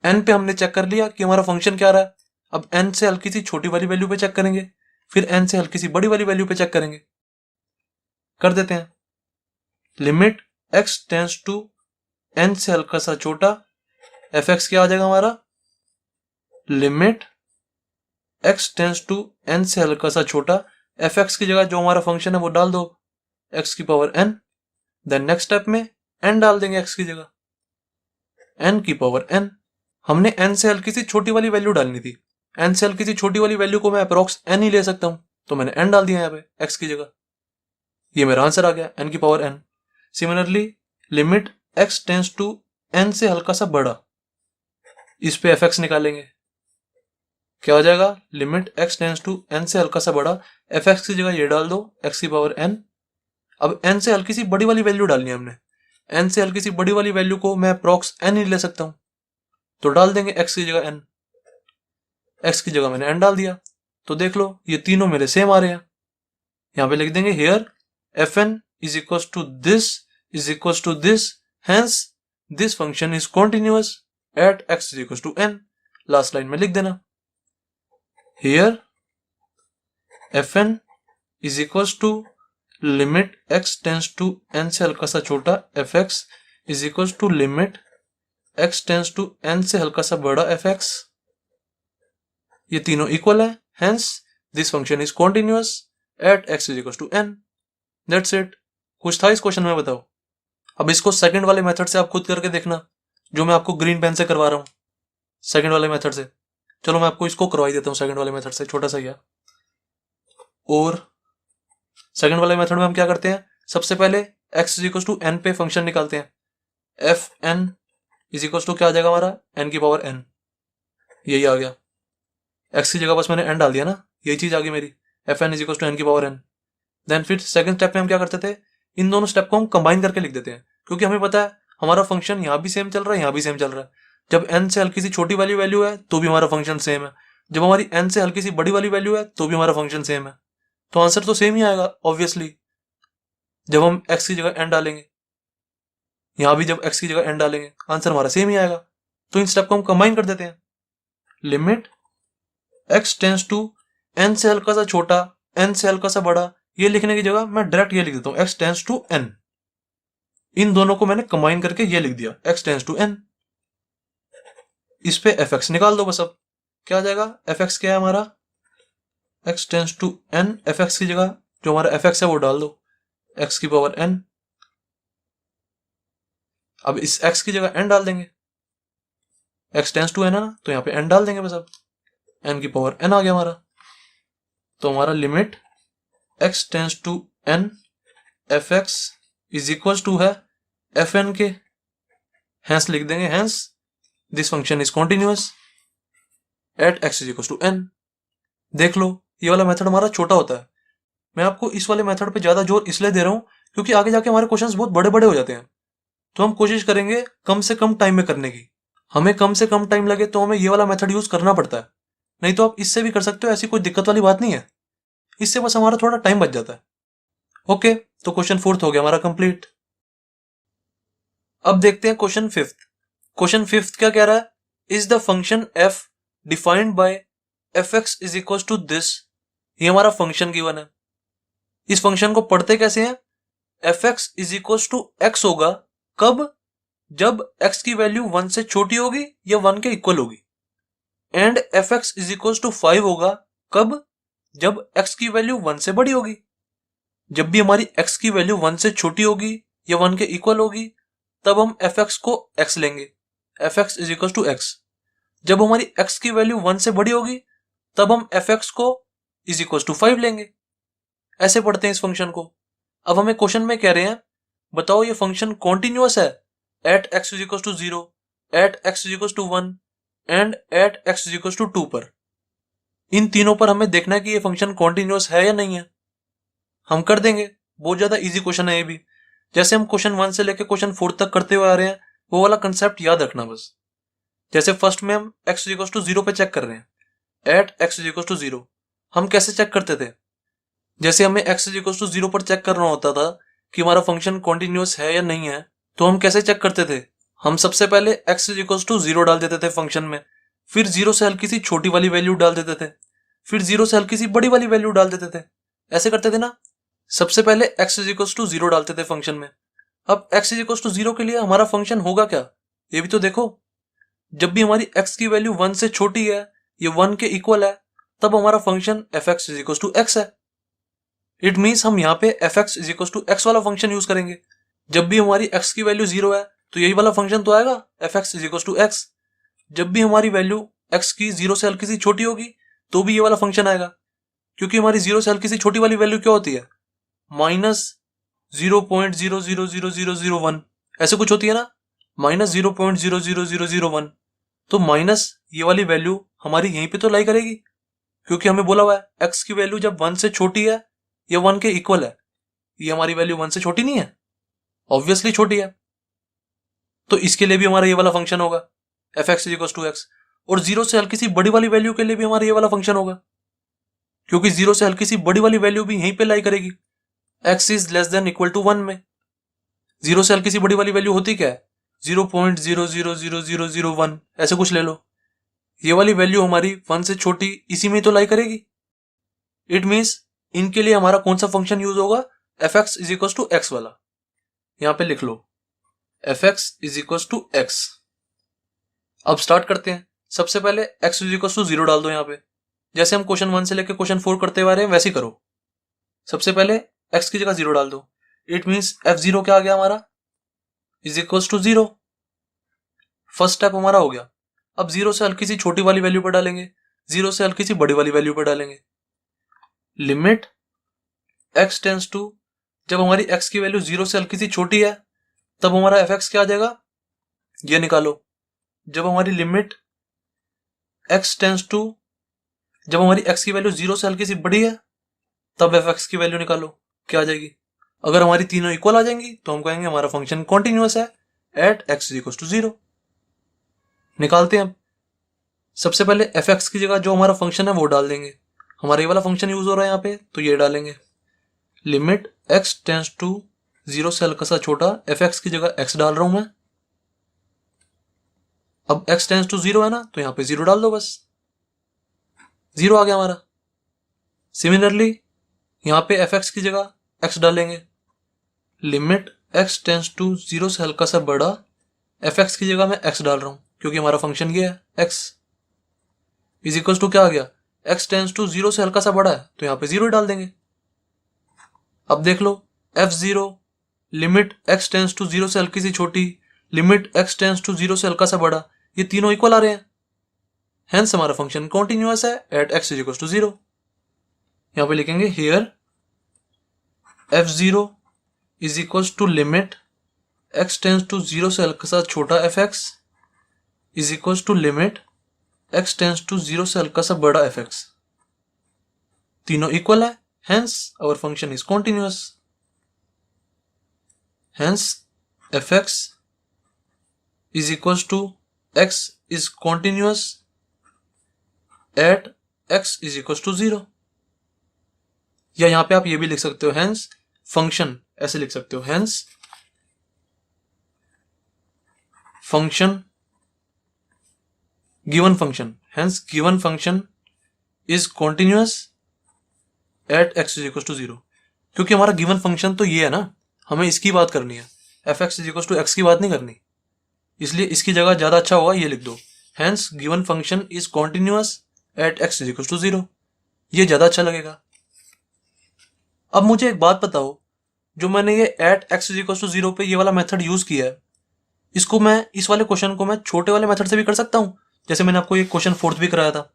एन पे हमने चेक कर लिया कि हमारा फंक्शन क्या रहा है। अब एन से हल्की सी छोटी वाली वैल्यू पे चेक करेंगे, फिर एन से हल्की सी बड़ी वाली वैल्यू पे चेक करेंगे। कर देते हैं। Limit x tends to n से हल्का सा छोटा, एफ एक्स क्या आ जाएगा हमारा, limit x tends to n से हल्का सा छोटा, एफ एक्स की जगह जो हमारा फंक्शन है वो डाल दो, एक्स की power n. Then next step में एन डाल देंगे एक्स की जगह, एन की पावर एन। हमने एन से हल्की सी छोटी वाली वैल्यू डालनी थी। एन से हल्की सी छोटी वाली वैल्यू को मैं अप्रोक्स एन ही ले सकता हूं, तो मैंने एन डाल दिया यहाँ पे एक्स की जगह। ये मेरा आंसर आ गया, एन की power n. Similarly limit x tends to n से हल्का सा बड़ा, इस पे एफ एक्स निकालेंगे। क्या हो जाएगा, limit x tends to n से हल्का सा बड़ा, एफ एक्स की जगह ये डाल दो, एक्स की पावर एन। अब एन से हल्की सी बड़ी वाली वैल्यू डालनी है हमने। एन से हल्की सी बड़ी वाली वैल्यू को मैं अप्रोक्स एन ही ले सकता हूं, तो डाल देंगे एक्स की जगह एन। एक्स की जगह मैंने एन डाल दिया। तो देख लो ये तीनों मेरे सेम आ रहे हैं। यहां पे लिख देंगे here f n is equal to this is equal to this, hence this function is continuous at x is equal to n. Last line में लिख देना here f n is equal to limit x tends to n से हल्का सा छोटा, f x is equal to limit x tends to n से हल्का सा बड़ा, एफ एक्स। ये तीनों इक्वल है, hence this function is continuous at x is equal to n. That's it. कुछ था इस क्वेश्चन में, बताओ। अब इसको सेकंड वाले मेथड से आप खुद करके देखना, जो मैं आपको ग्रीन पेन से करवा रहा हूं, सेकंड वाले मेथड से। चलो मैं आपको इसको करवाई देता हूं सेकंड वाले मेथड से, छोटा सा ही है। और सेकंड वाले मेथड में हम क्या करते हैं, सबसे पहले x is equal to N पे फंक्शन निकालते हैं। F n is equal to क्या आ जाएगा हमारा, एन की पावर एन। यही आ गया, एक्स की जगह बस मैंने एन डाल दिया ना, यही चीज आ गई मेरी, f n is equal to n की पावर एन। देन फिर सेकंड स्टेप में हम क्या करते थे, इन दोनों स्टेप को हम कंबाइन करके लिख देते हैं, क्योंकि हमें पता है हमारा फंक्शन यहाँ भी सेम चल रहा है, यहाँ भी सेम चल रहा है। जब एन से हल्की सी छोटी वाली वैल्यू है तो भी हमारा फंक्शन सेम है, जब हमारी एन से हल्की सी बड़ी वाली वैल्यू है तो भी हमारा फंक्शन सेम है। तो आंसर तो सेम ही आएगा ऑब्वियसली, जब हम एक्स की जगह एन डालेंगे, यहां भी जब एक्स की जगह एन डालेंगे आंसर हमारा सेम ही आएगा। तो इन स्टेप को हम कंबाइन कर देते हैं। Limit x tends to n से हल्का सा छोटा, एन से हल्का सा बड़ा, ये लिखने की जगह मैं डायरेक्ट ये लिख देता हूं, एक्स टेंस टू एन। इन दोनों को मैंने कंबाइन करके ये लिख दिया, एक्स टेंस टू एन। इस पे एफ एक्स निकाल दो बस। अब क्या आ जाएगा, एफ एक्स क्या है हमारा, x tends to n. F x की जगह जो हमारा एफ एक्स है वो डाल दो, एक्स की पावर एन। अब इस एक्स की जगह एन डाल देंगे, एक्स टेंस टू एन है ना, तो यहाँ पे एन डाल देंगे बस। अब एन की पावर एन आ गया हमारा। तो हमारा limit x tends to n, f x is equal to है एफ एन के, हेंस लिख देंगे, hence this function is continuous at x is equal to n. देख लो ये वाला मेथड हमारा छोटा होता है। मैं आपको इस वाले मेथड पे ज्यादा जोर इसलिए दे रहा हूं क्योंकि आगे जाके हमारे क्वेश्चंस बहुत बड़े बड़े हो जाते हैं। तो हम कोशिश करेंगे कम से कम टाइम में करने की। हमें कम से कम टाइम लगे तो हमें ये वाला मेथड यूज करना पड़ता है, नहीं तो आप इससे भी कर सकते हो, ऐसी कोई दिक्कत वाली बात नहीं है। इससे बस हमारा थोड़ा टाइम बच जाता है। ओके, तो क्वेश्चन फोर्थ हो गया हमारा कंप्लीट। अब देखते हैं क्वेश्चन फिफ्थ। क्वेश्चन फिफ्थ क्या कह रहा है? Is the function f defined by f x is equal to this. ये हमारा फंक्शन गिवन है। इस फंक्शन को पढ़ते कैसे हैं? F x is equal to x होगा कब? जब x की वैल्यू 1 से छोटी होगी या 1 के इक्वल होगी। And f x is equal to 5 होगा कब? जब x की वैल्यू 1 से बड़ी होगी। जब भी हमारी x की वैल्यू 1 से छोटी होगी या 1 के इक्वल होगी तब हम एफ एक्स को x लेंगे, f x is equal to x. जब हमारी x की वैल्यू 1 से बड़ी होगी तब हम एफ एक्स को इज इक्वल टू 5 लेंगे। ऐसे पढ़ते हैं इस फंक्शन को। अब हमें क्वेश्चन में कह रहे हैं बताओ ये फंक्शन कॉन्टिन्यूअस है at x is equal to 0, at x is equal to 1 and at x is equal to 2 पर। इन तीनों पर हमें देखना है कि ये फंक्शन कॉन्टिन्यूअस है या नहीं है। हम कर देंगे, बहुत ज्यादा इजी क्वेश्चन है ये भी। जैसे हम क्वेश्चन 1 से लेकर क्वेश्चन 4 तक करते हुए आ रहे हैं, वो वाला कंसेप्ट याद रखना बस। जैसे फर्स्ट में हम x इज इक्वल टू 0 पे चेक कर रहे हैं, at x is equal to 0। हम कैसे चेक करते थे? जैसे हमें x इज इक्वल टू 0 पर चेक करना होता था कि हमारा फंक्शन कॉन्टिन्यूअस है या नहीं है, तो हम कैसे चेक करते थे? हम सबसे पहले x इज इक्वल टू 0 डाल देते थे फंक्शन में, फिर 0 से हल्की सी छोटी वाली वैल्यू डाल देते थे, फिर 0 से हल्की सी बड़ी वाली वैल्यू डाल देते थे। ऐसे करते थे ना। सबसे पहले x इज इक्वल टू 0 डालते थे फंक्शन में। अब x इज इक्वल टू 0 के लिए हमारा फंक्शन होगा क्या, ये भी तो देखो। जब भी हमारी x की वैल्यू 1 से छोटी है, ये 1 के इक्वल है, तब हमारा function F x is equal to x है। इट मीन्स हम यहाँ पे f x is equal to x वाला फंक्शन यूज करेंगे। जब भी हमारी x की वैल्यू 0 है तो यही वाला फंक्शन तो आएगा, f x is equal to x. जब भी हमारी वैल्यू x की 0 से हल्की सी छोटी होगी तो भी ये वाला फंक्शन आएगा, क्योंकि हमारी 0 से हल्की सी छोटी वाली वैल्यू क्या होती है? माइनस 0.000001 ऐसे कुछ होती है ना, माइनस 0.00001। तो माइनस ये वाली वैल्यू हमारी यहीं पे तो लाई करेगी, क्योंकि हमें बोला हुआ है x की वैल्यू जब 1 से छोटी है या 1 के इक्वल है। ये हमारी वैल्यू 1 से छोटी नहीं है, ऑब्वियसली छोटी है, तो इसके लिए भी हमारा ये वाला फंक्शन होगा F x is equal to x. और 0 से हल्की सी बड़ी वाली वैल्यू के लिए भी हमारा ये वाला फंक्शन होगा, क्योंकि 0 से हल्की सी बड़ी वाली वैल्यू भी यहीं पे लाई करेगी x is less than equal to 1 में। 0 से हल्की सी बड़ी वाली वैल्यू होती क्या है? 0.0000001 ऐसे कुछ ले लो। ये वाली वैल्यू हमारी 1 से छोटी इसी में तो लाई करेगी। इट मीन्स इनके लिए हमारा कौन सा फंक्शन यूज होगा? F x is equal to x वाला। यहां पे लिख लो F x is equal to x. अब स्टार्ट करते हैं। सबसे पहले x इज इक्वल टू 0 डाल दो यहाँ पे, जैसे हम क्वेश्चन 1 से लेकर क्वेश्चन 4 करते हुए आ रहे हैं वैसे ही करो। सबसे पहले x की जगह 0 डाल दो। इट मीन्स f0 क्या आ गया हमारा? Is equal to 0। First step हमारा हो गया। अब 0 से हल्की सी छोटी वाली वैल्यू पर डालेंगे, 0 से हल्की सी बड़ी वाली वैल्यू पर डालेंगे। लिमिट x टेंस टू, जब हमारी x की वैल्यू 0 से हल्की सी छोटी है तब हमारा एफ एक्स क्या आ जाएगा, ये निकालो। जब हमारी लिमिट x टेंस टू, जब हमारी x की वैल्यू 0 से हल्की सी बड़ी है तब एफ एक्स की वैल्यू निकालो, क्या आ जाएगी? अगर हमारी तीनों इक्वल आ जाएंगी तो हम कहेंगे हमारा फंक्शन कॉन्टिन्यूअस है एट x इक्वल टू 0। निकालते हैं। अब सबसे पहले एफ एक्स की जगह जो हमारा फंक्शन है वो डाल देंगे। हमारा ये वाला फंक्शन यूज हो रहा है यहाँ पे, तो ये डालेंगे। लिमिट x टेंस टू 0 से हल्का सा छोटा, एफ एक्स की जगह x डाल रहा हूं मैं। अब x टेंस टू 0 है ना, तो यहाँ पे 0 डाल दो, बस 0 आ गया हमारा। सिमिलरली यहाँ पे एफ एक्स की जगह x डालेंगे। लिमिट x टेंस टू 0 से हल्का सा बड़ा, एफ एक्स की जगह मैं x डाल रहा हूं क्योंकि हमारा फंक्शन ये है x। इज इक्वल टू क्या आ गया? x टेंस टू 0 से हल्का सा बड़ा है तो यहाँ पे 0 डाल देंगे। अब देख लो f0, limit x tends to 0 से हल्की सी छोटी, लिमिट x टेंस टू 0 से हल्का सा बड़ा, ये तीनों इक्वल आ रहे हैं। हेंस हमारा फंक्शन कॉन्टिन्यूअस है at x is equal to 0। यहां पे लिखेंगे here f0 is equal to limit x tends to 0 से हल्का सा छोटा fx is equal to limit x tends to 0 से हल्का सा बड़ा fx। तीनों इक्वल है, hence our function is continuous. Hence fx is equal to x is continuous at x is equals to 0। या यहां पे आप ये भी लिख सकते हो hence फंक्शन, ऐसे लिख सकते हो hence function given function, hence given function is continuous at x is equals to 0। क्योंकि हमारा गिवन फंक्शन तो ये है ना, हमें इसकी बात करनी है, f x is equal to x की बात नहीं करनी, इसलिए इसकी जगह ज्यादा अच्छा होगा ये लिख दो, hence given function is continuous at x is equal to 0। ये ज्यादा अच्छा लगेगा। अब मुझे एक बात बताओ, जो मैंने ये at x is equal to 0 पे ये वाला मेथड यूज किया है, इसको मैं, इस वाले क्वेश्चन को मैं छोटे वाले मेथड से भी कर सकता हूं, जैसे मैंने आपको ये क्वेश्चन 4th भी कराया था।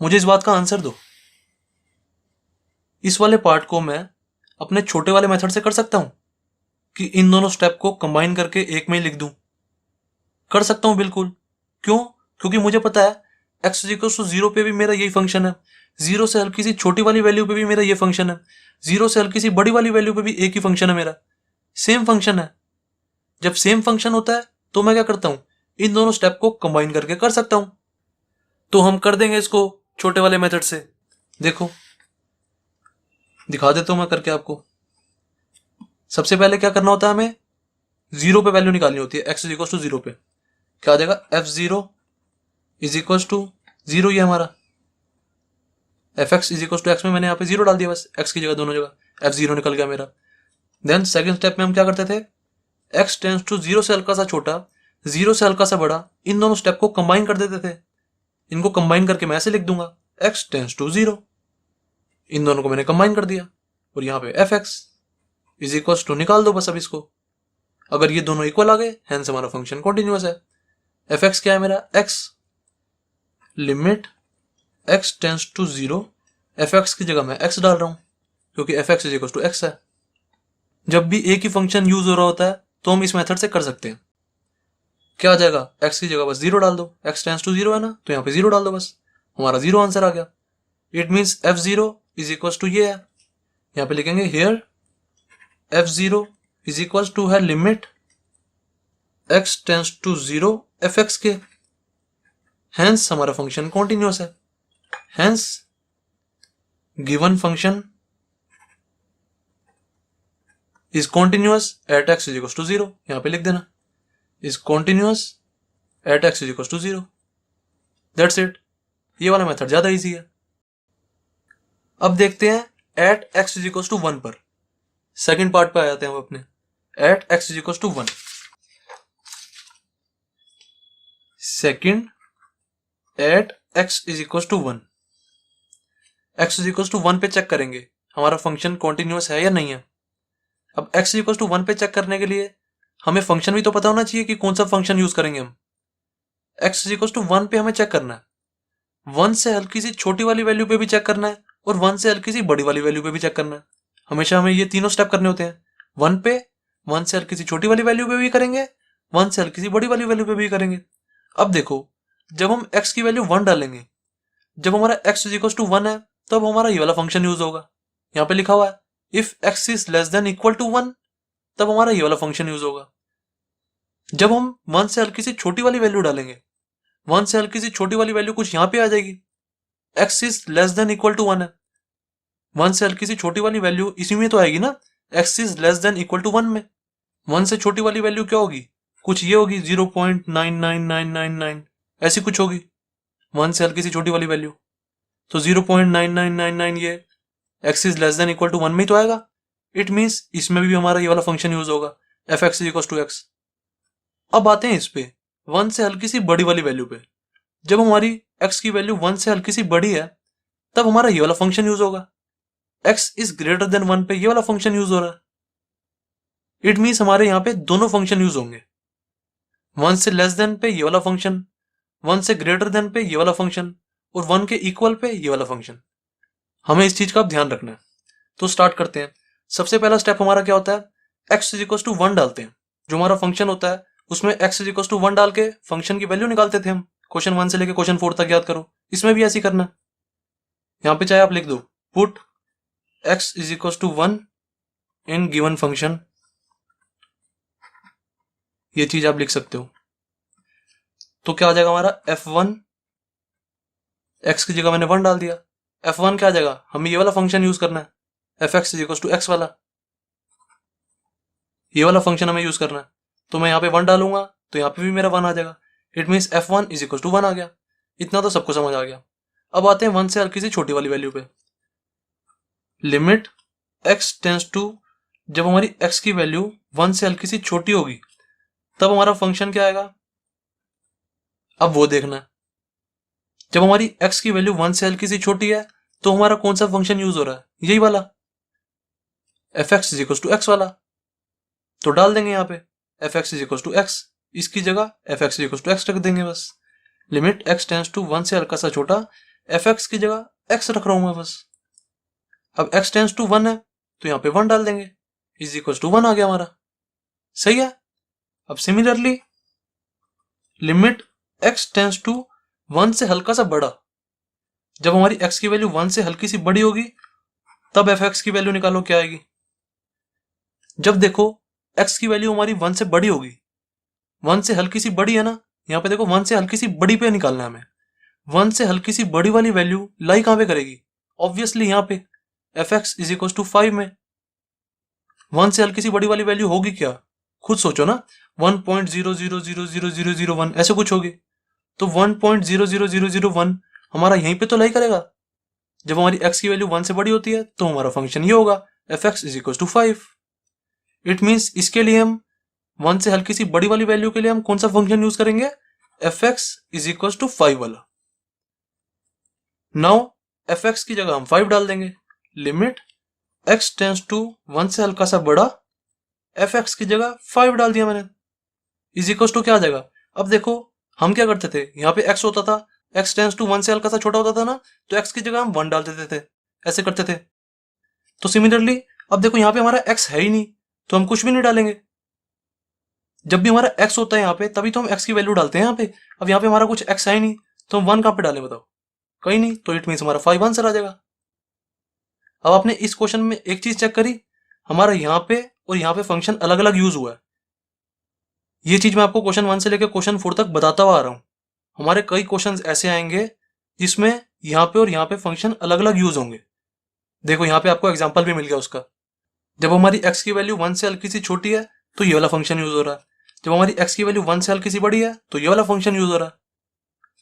मुझे इस बात का आंसर दो। इस वाले पार्ट को मैं अपने छोटे वाले मेथड से कर सकता हूं कि इन दोनों स्टेप को कंबाइन करके एक में ही लिख दूं? कर सकता हूं बिल्कुल। क्यों? क्योंकि मुझे पता है एक्स इज इक्वल टू 0 पे भी मेरा यही फंक्शन है, 0 से हल्की सी छोटी वाली वैल्यू पे भी मेरा ये फंक्शन है, 0 से हल्की सी बड़ी वाली वैल्यू पे भी एक ही फंक्शन है मेरा, सेम फंक्शन है। जब सेम फंक्शन होता है तो मैं क्या करता हूं, इन दोनों स्टेप को कंबाइन करके कर सकता हूं। तो हम कर देंगे इसको छोटे वाले मेथड से। देखो दिखा देता हूं मैं करके आपको। सबसे पहले क्या करना होता है, हमें 0 पे वैल्यू निकालनी होती है, एक्स इज इक्वल टू 0 पे क्या आ जाएगा, f0 इज इक्वल टू 0, ये हमारा f x is equal to x में मैंने यहाँ पे 0 डाल दिया, बस एक्स की जगह दोनों जगह f0 निकल गया मेरा। देन सेकंड स्टेप में हम क्या करते थे, x टेंस टू 0 से हल्का सा छोटा, 0 से हल्का सा बड़ा, इन दोनों स्टेप को कंबाइन कर देते थे। इनको कंबाइन करके मैं ऐसे लिख दूंगा, x टेंस टू 0, इन दोनों को मैंने कंबाइन कर दिया, और यहाँ पे f x is equal to निकाल दो बस अब इसको। अगर ये दोनों इक्वल आ गए, हेंस हमारा फंक्शन कॉन्टिन्यूअस है। एफ एक्स क्या है मेरा, x limit x tends to 0, F x की जगह मैं x डाल रहा हूं क्योंकि f x is equal to x है। जब भी एक ही फंक्शन यूज हो रहा होता है तो हम इस मेथड से कर सकते हैं। क्या आ जाएगा, x की जगह बस 0 डाल दो, x टेंस टू 0 है ना, तो यहाँ पे 0 डाल दो, बस हमारा 0 आंसर आ गया। It means f0 is equal to ये है, यहाँ पे लिखेंगे here f0 is equal to है limit x tends to 0 F x के, हेंस हमारा फंक्शन कॉन्टिन्यूअस है। Hence given function is continuous at x is equal to 0, यहां पे लिख देना is continuous at x is equal to 0। That's it. ये वाला मेथड ज्यादा इजी है। अब देखते हैं at x is equal to 1 पर, सेकंड पार्ट पे आ जाते हैं हम अपने। At x is equal to 1, second at x is equal to 1, x is equal to 1 पे चेक करेंगे हमारा फंक्शन कॉन्टिन्यूअस है या नहीं है। अब x इज इक्वल टू 1 पे चेक करने के लिए हमें फंक्शन भी तो पता होना चाहिए कि कौन सा फंक्शन यूज करेंगे हम। x इज इक्वल टू 1 पे हमें चेक करना है, 1 से हल्की सी छोटी वाली वैल्यू पे भी चेक करना है, और 1 से हल्की सी बड़ी वाली वैल्यू पे भी चेक करना है। हमेशा हमें ये तीनों स्टेप करने होते हैं। 1 पे, 1 से हल्की सी छोटी वाली वैल्यू पे भी करेंगे, 1 से हल्की सी बड़ी वाली वैल्यू पे भी करेंगे। अब देखो, जब हम x की वैल्यू 1 डालेंगे, जब हमारा x इज इक्वल टू 1 है, तब हमारा ये वाला फंक्शन यूज होगा। यहाँ पे लिखा हुआ है if x is less than equal to 1, तब हमारा ये वाला फंक्शन यूज होगा। जब हम 1 से हल्की सी छोटी वाली वैल्यू डालेंगे, 1 से हल्की सी छोटी वाली वैल्यू कुछ यहाँ पे आ जाएगी, x is less than equal to 1 है, 1 से हल्की सी छोटी वाली वैल्यू इसी में तो आएगी ना, x is less than equal to 1 में। 1 से छोटी वाली वैल्यू क्या होगी, कुछ ये होगी 0.99999, ऐसी कुछ होगी 1 से हल्की सी छोटी वाली वैल्यू। तो 0.9999 ये x is less than equal to 1 में ही तो आएगा। इट मीन्स इसमें भी हमारा ये वाला फंक्शन यूज होगा, F x is equal to x. अब आते हैं इस पे 1 से हल्की सी बड़ी वाली वैल्यू पे। जब हमारी x की वैल्यू 1 से हल्की सी बड़ी है, तब हमारा ये वाला फंक्शन यूज होगा। x इज ग्रेटर देन 1 पे ये वाला फंक्शन यूज हो रहा है। इट मीन्स हमारे यहाँ पे दोनों फंक्शन यूज होंगे, 1 से लेस देन पे ये वाला फंक्शन, 1 से ग्रेटर देन पे ये वाला फंक्शन, और 1 के इक्वल पे ये वाला फंक्शन। हमें इस चीज का ध्यान रखना है। तो स्टार्ट करते हैं। सबसे पहला स्टेप हमारा क्या होता है, x इज इक्वल टू 1 डालते हैं। जो हमारा फंक्शन होता है उसमें x इज इक्वल टू 1 डाल के फंक्शन की वैल्यू निकालते थे हम। क्वेश्चन 1 से लेके क्वेश्चन 4 तक याद करो, इसमें भी ऐसी करना। यहाँ पे चाहे आप लिख दो put x is equal to 1 in given function, ये चीज आप लिख सकते हो। तो क्या आ जाएगा हमारा f1, x की जगह मैंने 1 डाल दिया। f1 क्या आ जाएगा, हमें ये वाला फंक्शन यूज करना है, fx is equal to x वाला, ये वाला फंक्शन हमें यूज करना है। तो मैं यहाँ पे 1 डालूंगा तो यहाँ पे भी मेरा 1 आ जाएगा। It means f1 is equal to 1 आ गया। इतना तो सबको समझ आ गया। अब आते हैं 1 से हल्की सी छोटी वाली वैल्यू पे। लिमिट x टेंस टू, जब हमारी x की वैल्यू 1 से हल्की सी छोटी होगी तब हमारा फंक्शन क्या आएगा, अब वो देखना है। जब हमारी x की वैल्यू 1 से हल्की सी छोटी है तो हमारा कौन सा फंक्शन यूज हो रहा है, यही वाला fx is equal to x वाला। तो डाल देंगे यहाँ पे fx is equal to x, इसकी जगह fx is equal to x रख देंगे बस। लिमिट x टेंस टू 1 से हल्का सा छोटा, fx की जगह x रख रहा हूं मैं बस। अब x टेंस टू 1 है तो यहाँ पे 1 डाल देंगे, इज इक्वल टू 1 आ गया हमारा। सही है। अब similarly limit x tends to 1 से हल्का सा बड़ा, जब हमारी x की वैल्यू 1 से हल्की सी बड़ी होगी तब fx की वैल्यू निकालो क्या आएगी। जब देखो x की वैल्यू हमारी 1 से बड़ी होगी, 1 से हल्की सी बड़ी है ना, यहाँ पे देखो 1 से हल्की सी बड़ी पे निकालना है हमें। 1 से हल्की सी बड़ी वाली वैल्यू लाई कहां पे करेगी, ऑब्वियसली यहाँ पे fx इज इक्वल टू 5 में। 1 से हल्की सी बड़ी वाली वैल्यू होगी क्या, खुद सोचो ना, 1.00000001 ऐसे कुछ होगी। तो 1.00001 हमारा यहीं पे तो लाई करेगा। जब हमारी x की वैल्यू 1 से बड़ी होती है तो हमारा फंक्शन ये होगा fx is equal to 5। It means इसके लिए हम 1 से हल्की सी बड़ी वाली वैल्यू के लिए हम कौन सा फंक्शन यूज करेंगे, fx इज इक्वल टू 5 वाला। नाउ fx की जगह हम 5 डाल देंगे। लिमिट x टेंस टू 1 से हल्का सा बड़ा, fx की जगह 5 डाल दिया मैंने, इज इक्वल टू क्या आ जाएगा। अब देखो हम क्या करते थे, यहाँ पे x होता था, x टेंस टू 1 से हल्का सा छोटा होता था ना, तो x की जगह हम 1 डाल देते थे, ऐसे करते थे। तो सिमिलरली अब देखो यहाँ पे हमारा x है ही नहीं तो हम कुछ भी नहीं डालेंगे। जब भी हमारा x होता है यहाँ पे तभी तो हम x की वैल्यू डालते हैं यहाँ पे। अब यहाँ पे हमारा कुछ x है ही नहीं तो हम 1 कहाँ पे डालें बताओ, कहीं नहीं। तो इट मीन्स हमारा 5 आंसर आ जाएगा। अब आपने इस क्वेश्चन में एक चीज चेक करी, हमारा यहाँ पे और यहाँ पे फंक्शन अलग अलग यूज हुआ है। ये चीज मैं आपको क्वेश्चन 1 से लेकर क्वेश्चन 4 तक बताता हुआ आ रहा हूँ। हमारे कई क्वेश्चन ऐसे आएंगे जिसमें यहाँ पे और यहाँ पे फंक्शन अलग अलग यूज होंगे। देखो यहाँ पे आपको एग्जाम्पल भी मिल गया उसका। जब हमारी x की वैल्यू 1 से हल्की सी छोटी है तो ये वाला फंक्शन यूज हो रहा है। जब हमारी x की वैल्यू 1 से हल्की सी बड़ी है तो ये वाला फंक्शन यूज हो रहा है।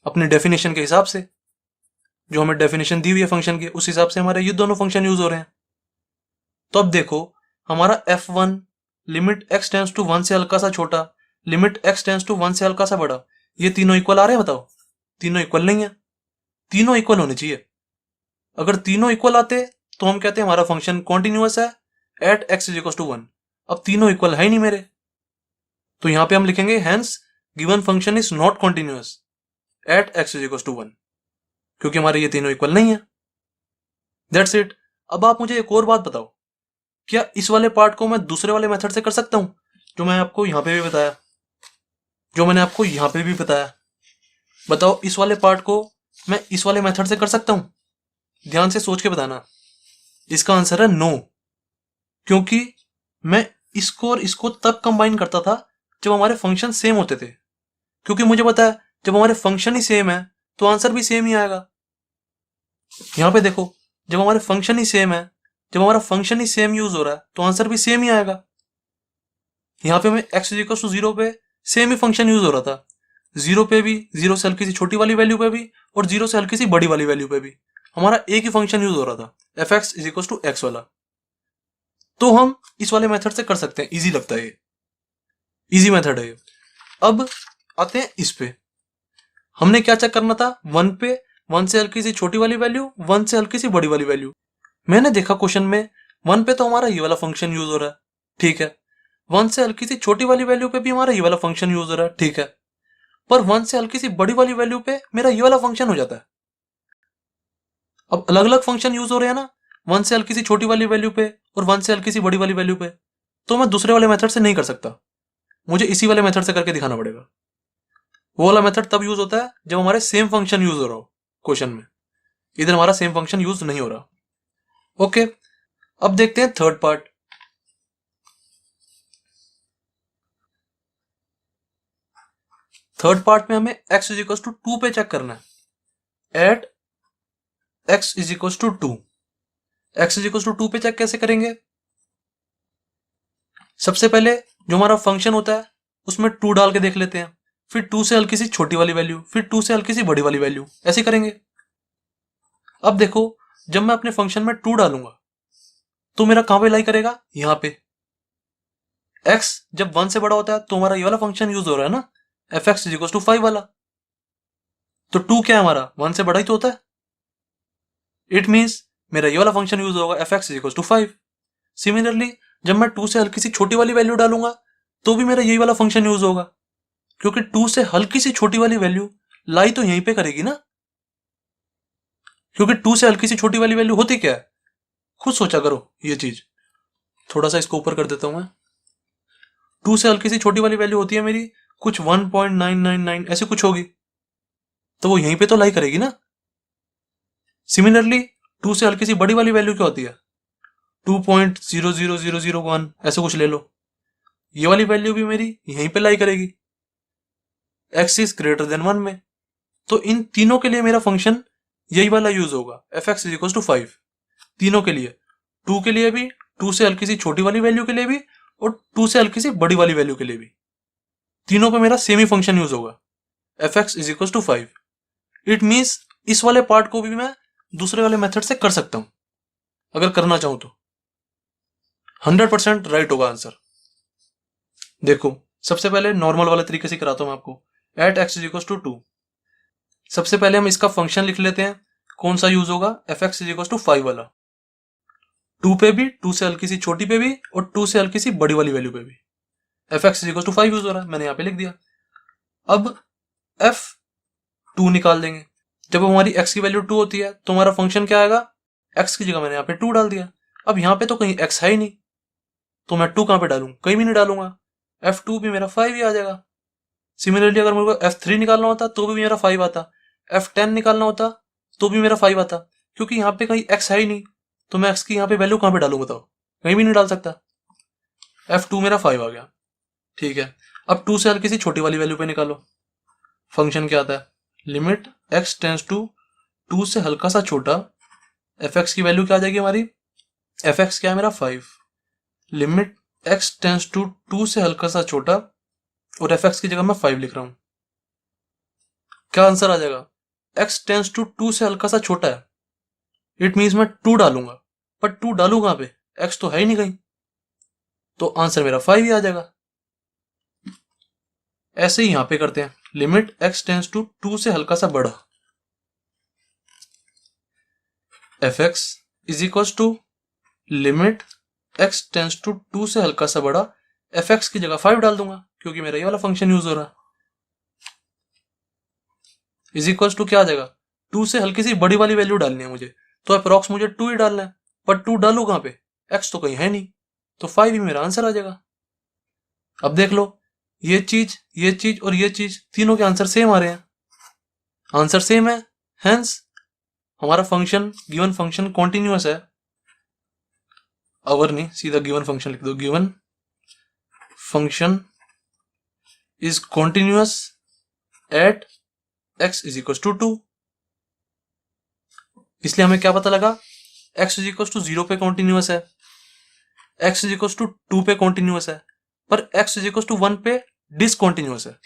अपने डेफिनेशन के हिसाब से, जो हमें डेफिनेशन दी हुई है फंक्शन की, उस हिसाब से हमारे ये दोनों फंक्शन यूज हो रहे हैं। तो अब देखो हमारा f1 limit x tends to 1 से हल्का सा छोटा, लिमिट x टेंस टू 1 से हल्का सा बड़ा, ये तीनों इक्वल आ रहे हैं बताओ। तीनों इक्वल नहीं है, तीनों इक्वल होने चाहिए। अगर तीनों इक्वल आते तो हम कहते हैं हमारा फंक्शन कॉन्टिन्यूअस है at x is equal to 1। अब तीनों इक्वल है ही नहीं मेरे, तो यहां पे हम लिखेंगे hence given function is not continuous at x is equal to 1, क्योंकि हमारे ये तीनों इक्वल नहीं है। That's it. अब आप मुझे एक और बात बताओ, क्या इस वाले पार्ट को मैं दूसरे वाले मेथड से कर सकता हूं, जो मैं आपको यहां पे भी बताया, जो मैंने आपको यहां पे भी बताया। बताओ इस वाले पार्ट को मैं इस वाले मेथड से कर सकता हूं, ध्यान से सोच के बताना। इसका आंसर है नो, क्योंकि मैं इसको और इसको तब कंबाइन करता था जब हमारे फंक्शन सेम होते थे, क्योंकि मुझे पता है जब हमारे फंक्शन ही सेम है तो आंसर भी सेम ही आएगा। यहां पे देखो जब हमारे फंक्शन ही सेम है, जब हमारा फंक्शन ही सेम यूज हो रहा है तो आंसर भी सेम ही आएगा। यहाँ पे मैं x इज इक्वल टू 0 पे सेम ही फंक्शन यूज हो रहा था, 0 पे भी, 0 से हल्की सी छोटी वाली वैल्यू पे भी और 0 से हल्की सी बड़ी वाली वैल्यू पे भी हमारा एक ही फंक्शन यूज हो रहा था, fx is equal to x वाला। तो हम इस वाले मेथड से कर सकते हैं, इजी लगता है ये, इजी मेथड है ये। अब आते हैं इस पे, हमने क्या चेक करना था, 1 पे 1 से हल्की सी छोटी वाली वैल्यू, 1 से हल्की सी बड़ी वाली वैल्यू। मैंने देखा क्वेश्चन में 1 पे तो हमारा ये वाला फंक्शन यूज हो रहा है, ठीक है। 1 से हल्की सी छोटी वाली वैल्यू पे भी हमारा ये वाला फंक्शन यूज हो रहा है, ठीक है। पर 1 से हल्की सी बड़ी वाली वैल्यू पे मेरा ये वाला फंक्शन हो जाता है। अब अलग अलग फंक्शन यूज हो रहे हैं ना, 1 से हल्की सी छोटी वाली वैल्यू पे और 1 से हल्की सी बड़ी वाली वैल्यू पे, तो मैं दूसरे वाले मेथड से नहीं कर सकता, मुझे इसी वाले मेथड से करके दिखाना पड़ेगा। वो वाला मेथड तब यूज होता है जब हमारे सेम फंक्शन यूज हो रहा हो क्वेश्चन में, इधर हमारा सेम फंक्शन यूज नहीं हो रहा। ओके, अब देखते हैं थर्ड पार्ट। थर्ड पार्ट में हमें x इज इक्वल टू 2 पे चेक करना है। At x is equal to 2, x is equal to 2 पे चेक कैसे करेंगे? सबसे पहले जो हमारा फंक्शन होता है उसमें 2 डाल के देख लेते हैं, फिर 2 से हल्की सी छोटी वाली वैल्यू, फिर 2 से हल्की सी बड़ी वाली वैल्यू, ऐसे करेंगे। अब देखो, जब मैं अपने फंक्शन में 2 डालूंगा तो मेरा कहां पे लाई करेगा? यहां पे। x जब 1 से बड़ा होता है तो हमारा ये वाला फंक्शन यूज हो रहा है ना, f x is equal to 5 वाला। तो 2 क्या है हमारा? 1 से बड़ा ही तो होता है। इट मीन्स मेरा ये वाला फंक्शन यूज होगा F x is equal to 5। Similarly जब मैं 2 से हल्की सी छोटी वाली वैल्यू डालूंगा तो भी मेरा यही वाला फंक्शन यूज होगा, क्योंकि 2 से हल्की सी छोटी वाली वैल्यू लाई तो यहीं पे करेगी ना। क्योंकि 2 से हल्की सी छोटी वाली वैल्यू होती क्या है? खुद सोचा करो ये चीज। थोड़ा सा इसको ऊपर कर देता हूं मैं। 2 से हल्की सी छोटी वाली वैल्यू होती है मेरी कुछ 1.999 ऐसे कुछ होगी, तो वो यहीं पे तो लाई करेगी ना। सिमिलरली 2 से हल्की सी बड़ी वाली वैल्यू क्या होती है? 2.00001 ऐसे कुछ ले लो, ये वाली वैल्यू भी मेरी यहीं पे लाई करेगी x इज ग्रेटर देन 1 में। तो इन तीनों के लिए मेरा फंक्शन यही वाला यूज होगा, F x is equal to 5। तीनों के लिए, 2 के लिए भी, 2 से हल्की सी छोटी वाली वैल्यू के लिए भी, और 2 से हल्की सी बड़ी वाली वैल्यू के लिए भी, तीनों पे मेरा सेम ही फंक्शन यूज होगा, F x is equal to 5। It means इस वाले पार्ट को भी मैं दूसरे वाले मेथड से कर सकता हूं अगर करना चाहूं तो। 100% राइट होगा आंसर। देखो, सबसे पहले नॉर्मल वाले तरीके से कराता हूं मैं आपको। At x is equal to 2, सबसे पहले हम इसका फंक्शन लिख लेते हैं। कौन सा यूज होगा? F x is equal to 5 वाला। 2 पे भी, 2 से हल्की सी छोटी पे भी, और 2 से हल्की सी बड़ी वाली वैल्यू पे भी f x is equal to 5 use हो रहा है, मैंने यहां पे लिख दिया। अब एफ 2 निकाल देंगे। जब हमारी x की वैल्यू 2 होती है तो हमारा फंक्शन क्या आएगा? x की जगह मैंने यहाँ पे 2 डाल दिया। अब यहाँ पे तो कहीं x है ही नहीं, तो मैं 2 कहां पे डालूं? कहीं भी नहीं डालूंगा। f2 भी मेरा 5 ही आ जाएगा। सिमिलरली अगर मेरे को f3 निकालना होता तो भी मेरा 5 आता, f10 निकालना होता तो भी मेरा 5 आता, क्योंकि यहाँ पे कहीं x है ही नहीं, तो मैं x की यहाँ पे वैल्यू कहां पे डालू बताओ? कहीं भी नहीं डाल सकता। f2 मेरा 5 आ गया, ठीक है। अब 2 से हल्की सी छोटी वाली वैल्यू पे निकालो। फंक्शन क्या आता है? लिमिट x टेंस टू 2 से हल्का सा छोटा, एफ एक्स की वैल्यू क्या आ जाएगी हमारी? एफ एक्स क्या है मेरा? 5। लिमिट x टेंस टू 2 से हल्का सा छोटा, और एफ एक्स की जगह मैं 5 लिख रहा हूं। क्या आंसर आ जाएगा? x टेंस टू 2 से हल्का सा छोटा है, इट मीन्स मैं 2 डालूंगा, पर 2 डालू कहां पे? x तो है ही नहीं कहीं, तो आंसर मेरा 5 ही आ जाएगा। ऐसे ही यहां पे करते हैं। लिमिट x टेंस टू 2 से हल्का सा बड़ा, f x is equal to limit x tends to 2 से हल्का सा बड़ा, एफ एक्स की जगह 5 डाल दूंगा क्योंकि मेरा ये वाला फंक्शन यूज हो रहा है। इज इक्वल टू क्या आ जाएगा? 2 से हल्की सी बड़ी वाली वैल्यू डालनी है मुझे, तो अप्रोक्स मुझे 2 ही डालना है, पर 2 डालू कहां पे? x तो कहीं है नहीं, तो 5 ही मेरा आंसर आ जाएगा। अब देख लो, ये चीज और ये चीज तीनों के आंसर सेम आ रहे हैं। आंसर सेम है, हेंस हमारा फंक्शन, गिवन फंक्शन कॉन्टिन्यूअस है। अवर नहीं, सीधा गिवन फंक्शन लिख दो। Given function is continuous at x is equal to 2। इसलिए हमें क्या पता लगा? x इज इक्वल टू 0 पे कॉन्टिन्यूअस है, x इज इक्वल टू 2 पे कॉन्टिन्यूअस है, पर x इज इक्वल टू 1 पे डिसकॉन्टिन्यूअस है।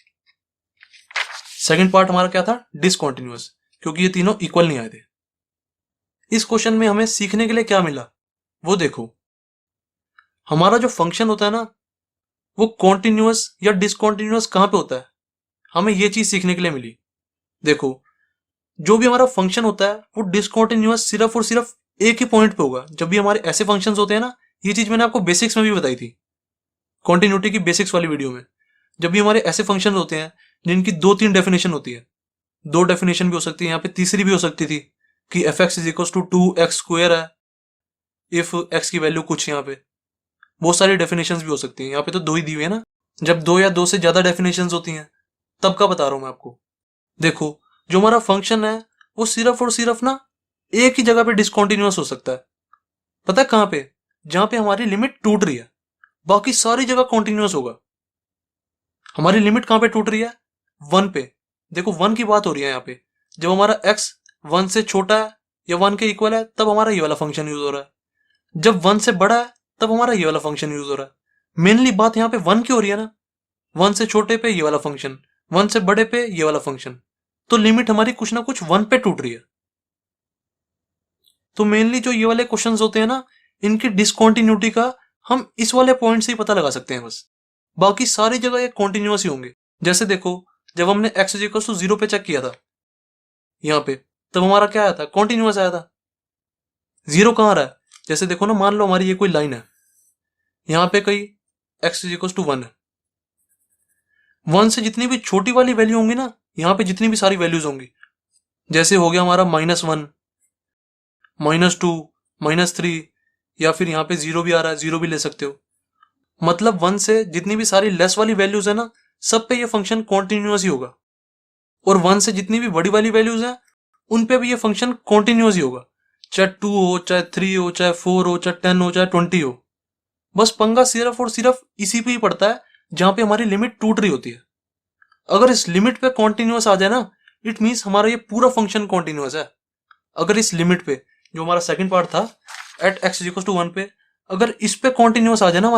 सेकंड पार्ट हमारा क्या था? डिसकॉन्टिन्यूअस, क्योंकि ये तीनों इक्वल नहीं आए थे। इस क्वेश्चन में हमें सीखने के लिए क्या मिला वो देखो। हमारा जो फंक्शन होता है ना, वो कॉन्टिन्यूअस या डिसकॉन्टिन्यूअस कहां पे होता है, हमें ये चीज सीखने के लिए मिली। देखो, जो भी हमारा फंक्शन होता है वो डिसकॉन्टिन्यूअस सिर्फ और सिर्फ एक ही पॉइंट पे होगा। जब भी हमारे ऐसे फंक्शंस होते हैं ना, ये चीज मैंने आपको बेसिक्स में भी बताई थी, कॉन्टिन्यूटी की बेसिक्स वाली वीडियो में। जब भी हमारे ऐसे फंक्शन होते हैं जिनकी 2-3 डेफिनेशन होती है, 2 डेफिनेशन भी हो सकती है, यहाँ पे तीसरी भी हो सकती थी कि f x is equal to 2x square है इफ x की वैल्यू कुछ, यहाँ पे बहुत सारी डेफिनेशन भी हो सकती है। यहाँ पे तो 2 ही दी हुई है ना। जब 2 या 2 से ज्यादा डेफिनेशन होती हैं तब का बता रहा हूं मैं आपको। देखो, जो हमारा फंक्शन है वो सिर्फ और सिर्फ ना एक ही जगह पे डिसकॉन्टिन्यूअस हो सकता है। पता है कहां पे? जहां पे हमारी लिमिट टूट रही है, बाकी सारी जगह कॉन्टिन्यूअस होगा। हमारी लिमिट कहां पे टूट रही है? 1 पे, देखो 1 की बात हो रही है यहाँ पे, जब हमारा x 1 से छोटा है या 1 के इक्वल है तब हमारा ये वाला फंक्शन यूज हो रहा है, जब 1 से बड़ा है तब हमारा ये वाला फंक्शन यूज हो रहा है। मेनली बात यहाँ पे 1 की हो रही है ना, 1 से छोटे पे ये वाला फंक्शन, 1 से बड़े पे ये वाला फंक्शन, तो लिमिट हमारी कुछ ना कुछ 1 पे टूट रही है। तो मेनली जो ये वाले क्वेश्चंस होते हैं ना, इनकी डिसकंटिन्यूटी का हम इस वाले पॉइंट से ही पता लगा सकते हैं बस, बाकी सारी जगह ये कॉन्टिन्यूअस ही होंगे। जैसे देखो, जब हमने x इक्वल टू 0 पे चेक किया था यहाँ पे, तब हमारा क्या आया था, कॉन्टिन्यूअस आया था। 0 कहाँ रहा है, जैसे देखो ना, मान लो हमारी ये कोई लाइन है, यहाँ पे कहीं x इक्वल टू 1 है, 1 से जितनी भी छोटी वाली वैल्यू होंगी ना, यहाँ पे जितनी भी सारी वैल्यूज होंगी, जैसे हो गया हमारा -1, -2, -3, या फिर यहाँ पे 0 भी आ रहा है, 0 भी ले सकते हो। मतलब 1 से जितनी भी सारी लेस वाली वैल्यूज है ना, सब पे ये फंक्शन कॉन्टिन्यूअस ही होगा, और 1 से जितनी भी बड़ी वाली वैल्यूज हैं उन पे भी ये फंक्शन कॉन्टिन्यूअस ही होगा, चाहे 2 हो, चाहे 3 हो, चाहे 4 हो, चाहे 10 हो, चाहे 20 हो। बस पंगा सिर्फ और सिर्फ इसी पे ही पड़ता है जहां पे हमारी लिमिट टूट रही होती है। अगर इस लिमिट पे कॉन्टिन्यूअस आ जाए ना, इट मीन्स हमारा ये पूरा फंक्शन कॉन्टिन्यूअस है। अगर इस लिमिट पे, जो हमारा सेकंड पार्ट था, एट x इक्वल टू 1 पे, अगर इस पे कॉन्टिन्यूअस आ जाए ना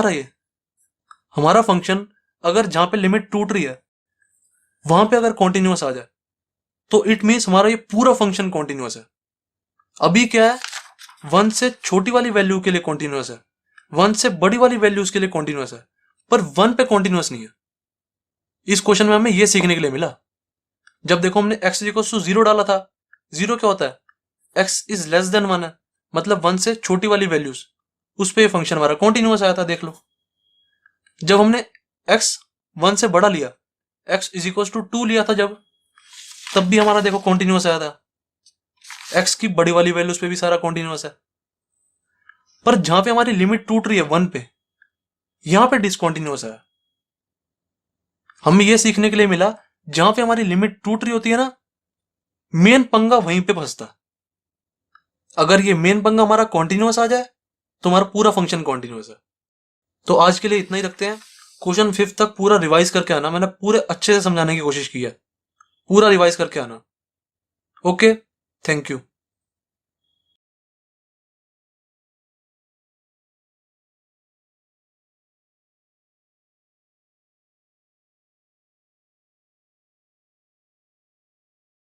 हमारा फंक्शन, अगर जहां पे लिमिट टूट रही है वहां पे अगर कॉन्टिन्यूअस आ जाए, तो इट मीन्स हमारा ये पूरा फंक्शन कॉन्टिन्यूअस है। अभी क्या है, 1 से छोटी वाली वैल्यू के लिए कॉन्टिन्यूअस है, 1 से बड़ी वाली वैल्यूज के लिए कॉन्टिन्यूअस है, पर 1 पे कॉन्टिन्यूअस नहीं है। इस क्वेश्चन में हमें यह सीखने के लिए मिला। जब देखो हमने x इक्वल टू 0 डाला था, 0 क्या होता है, x इज लेस देन 1 है, मतलब 1 से छोटी वाली वैल्यूज, उस पे फंक्शन हमारा कॉन्टिन्यूअस आया था, देख लो। जब हमने x 1 से बड़ा लिया, x इज इक्वल टू 2 लिया था जब, तब भी हमारा देखो कॉन्टिन्यूअस आया था, x की बड़ी वाली वैल्यूज पे भी सारा कॉन्टिन्यूअस है। पर जहां पे हमारी लिमिट टूट रही है 1 पे, यहां पे डिसकॉन्टिन्यूअस है। हमें यह सीखने के लिए मिला, जहां पे हमारी लिमिट टूट रही होती है ना, मेन पंगा वहीं पे फंसता। अगर ये मेन पंगा हमारा कॉन्टिन्यूअस आ जाए तो हमारा पूरा फंक्शन कॉन्टिन्यूअस है। तो आज के लिए इतना ही रखते हैं। क्वेश्चन 5 तक पूरा रिवाइज करके आना, मैंने पूरे अच्छे से समझाने की कोशिश की है, पूरा रिवाइज करके आना। Okay, thank you.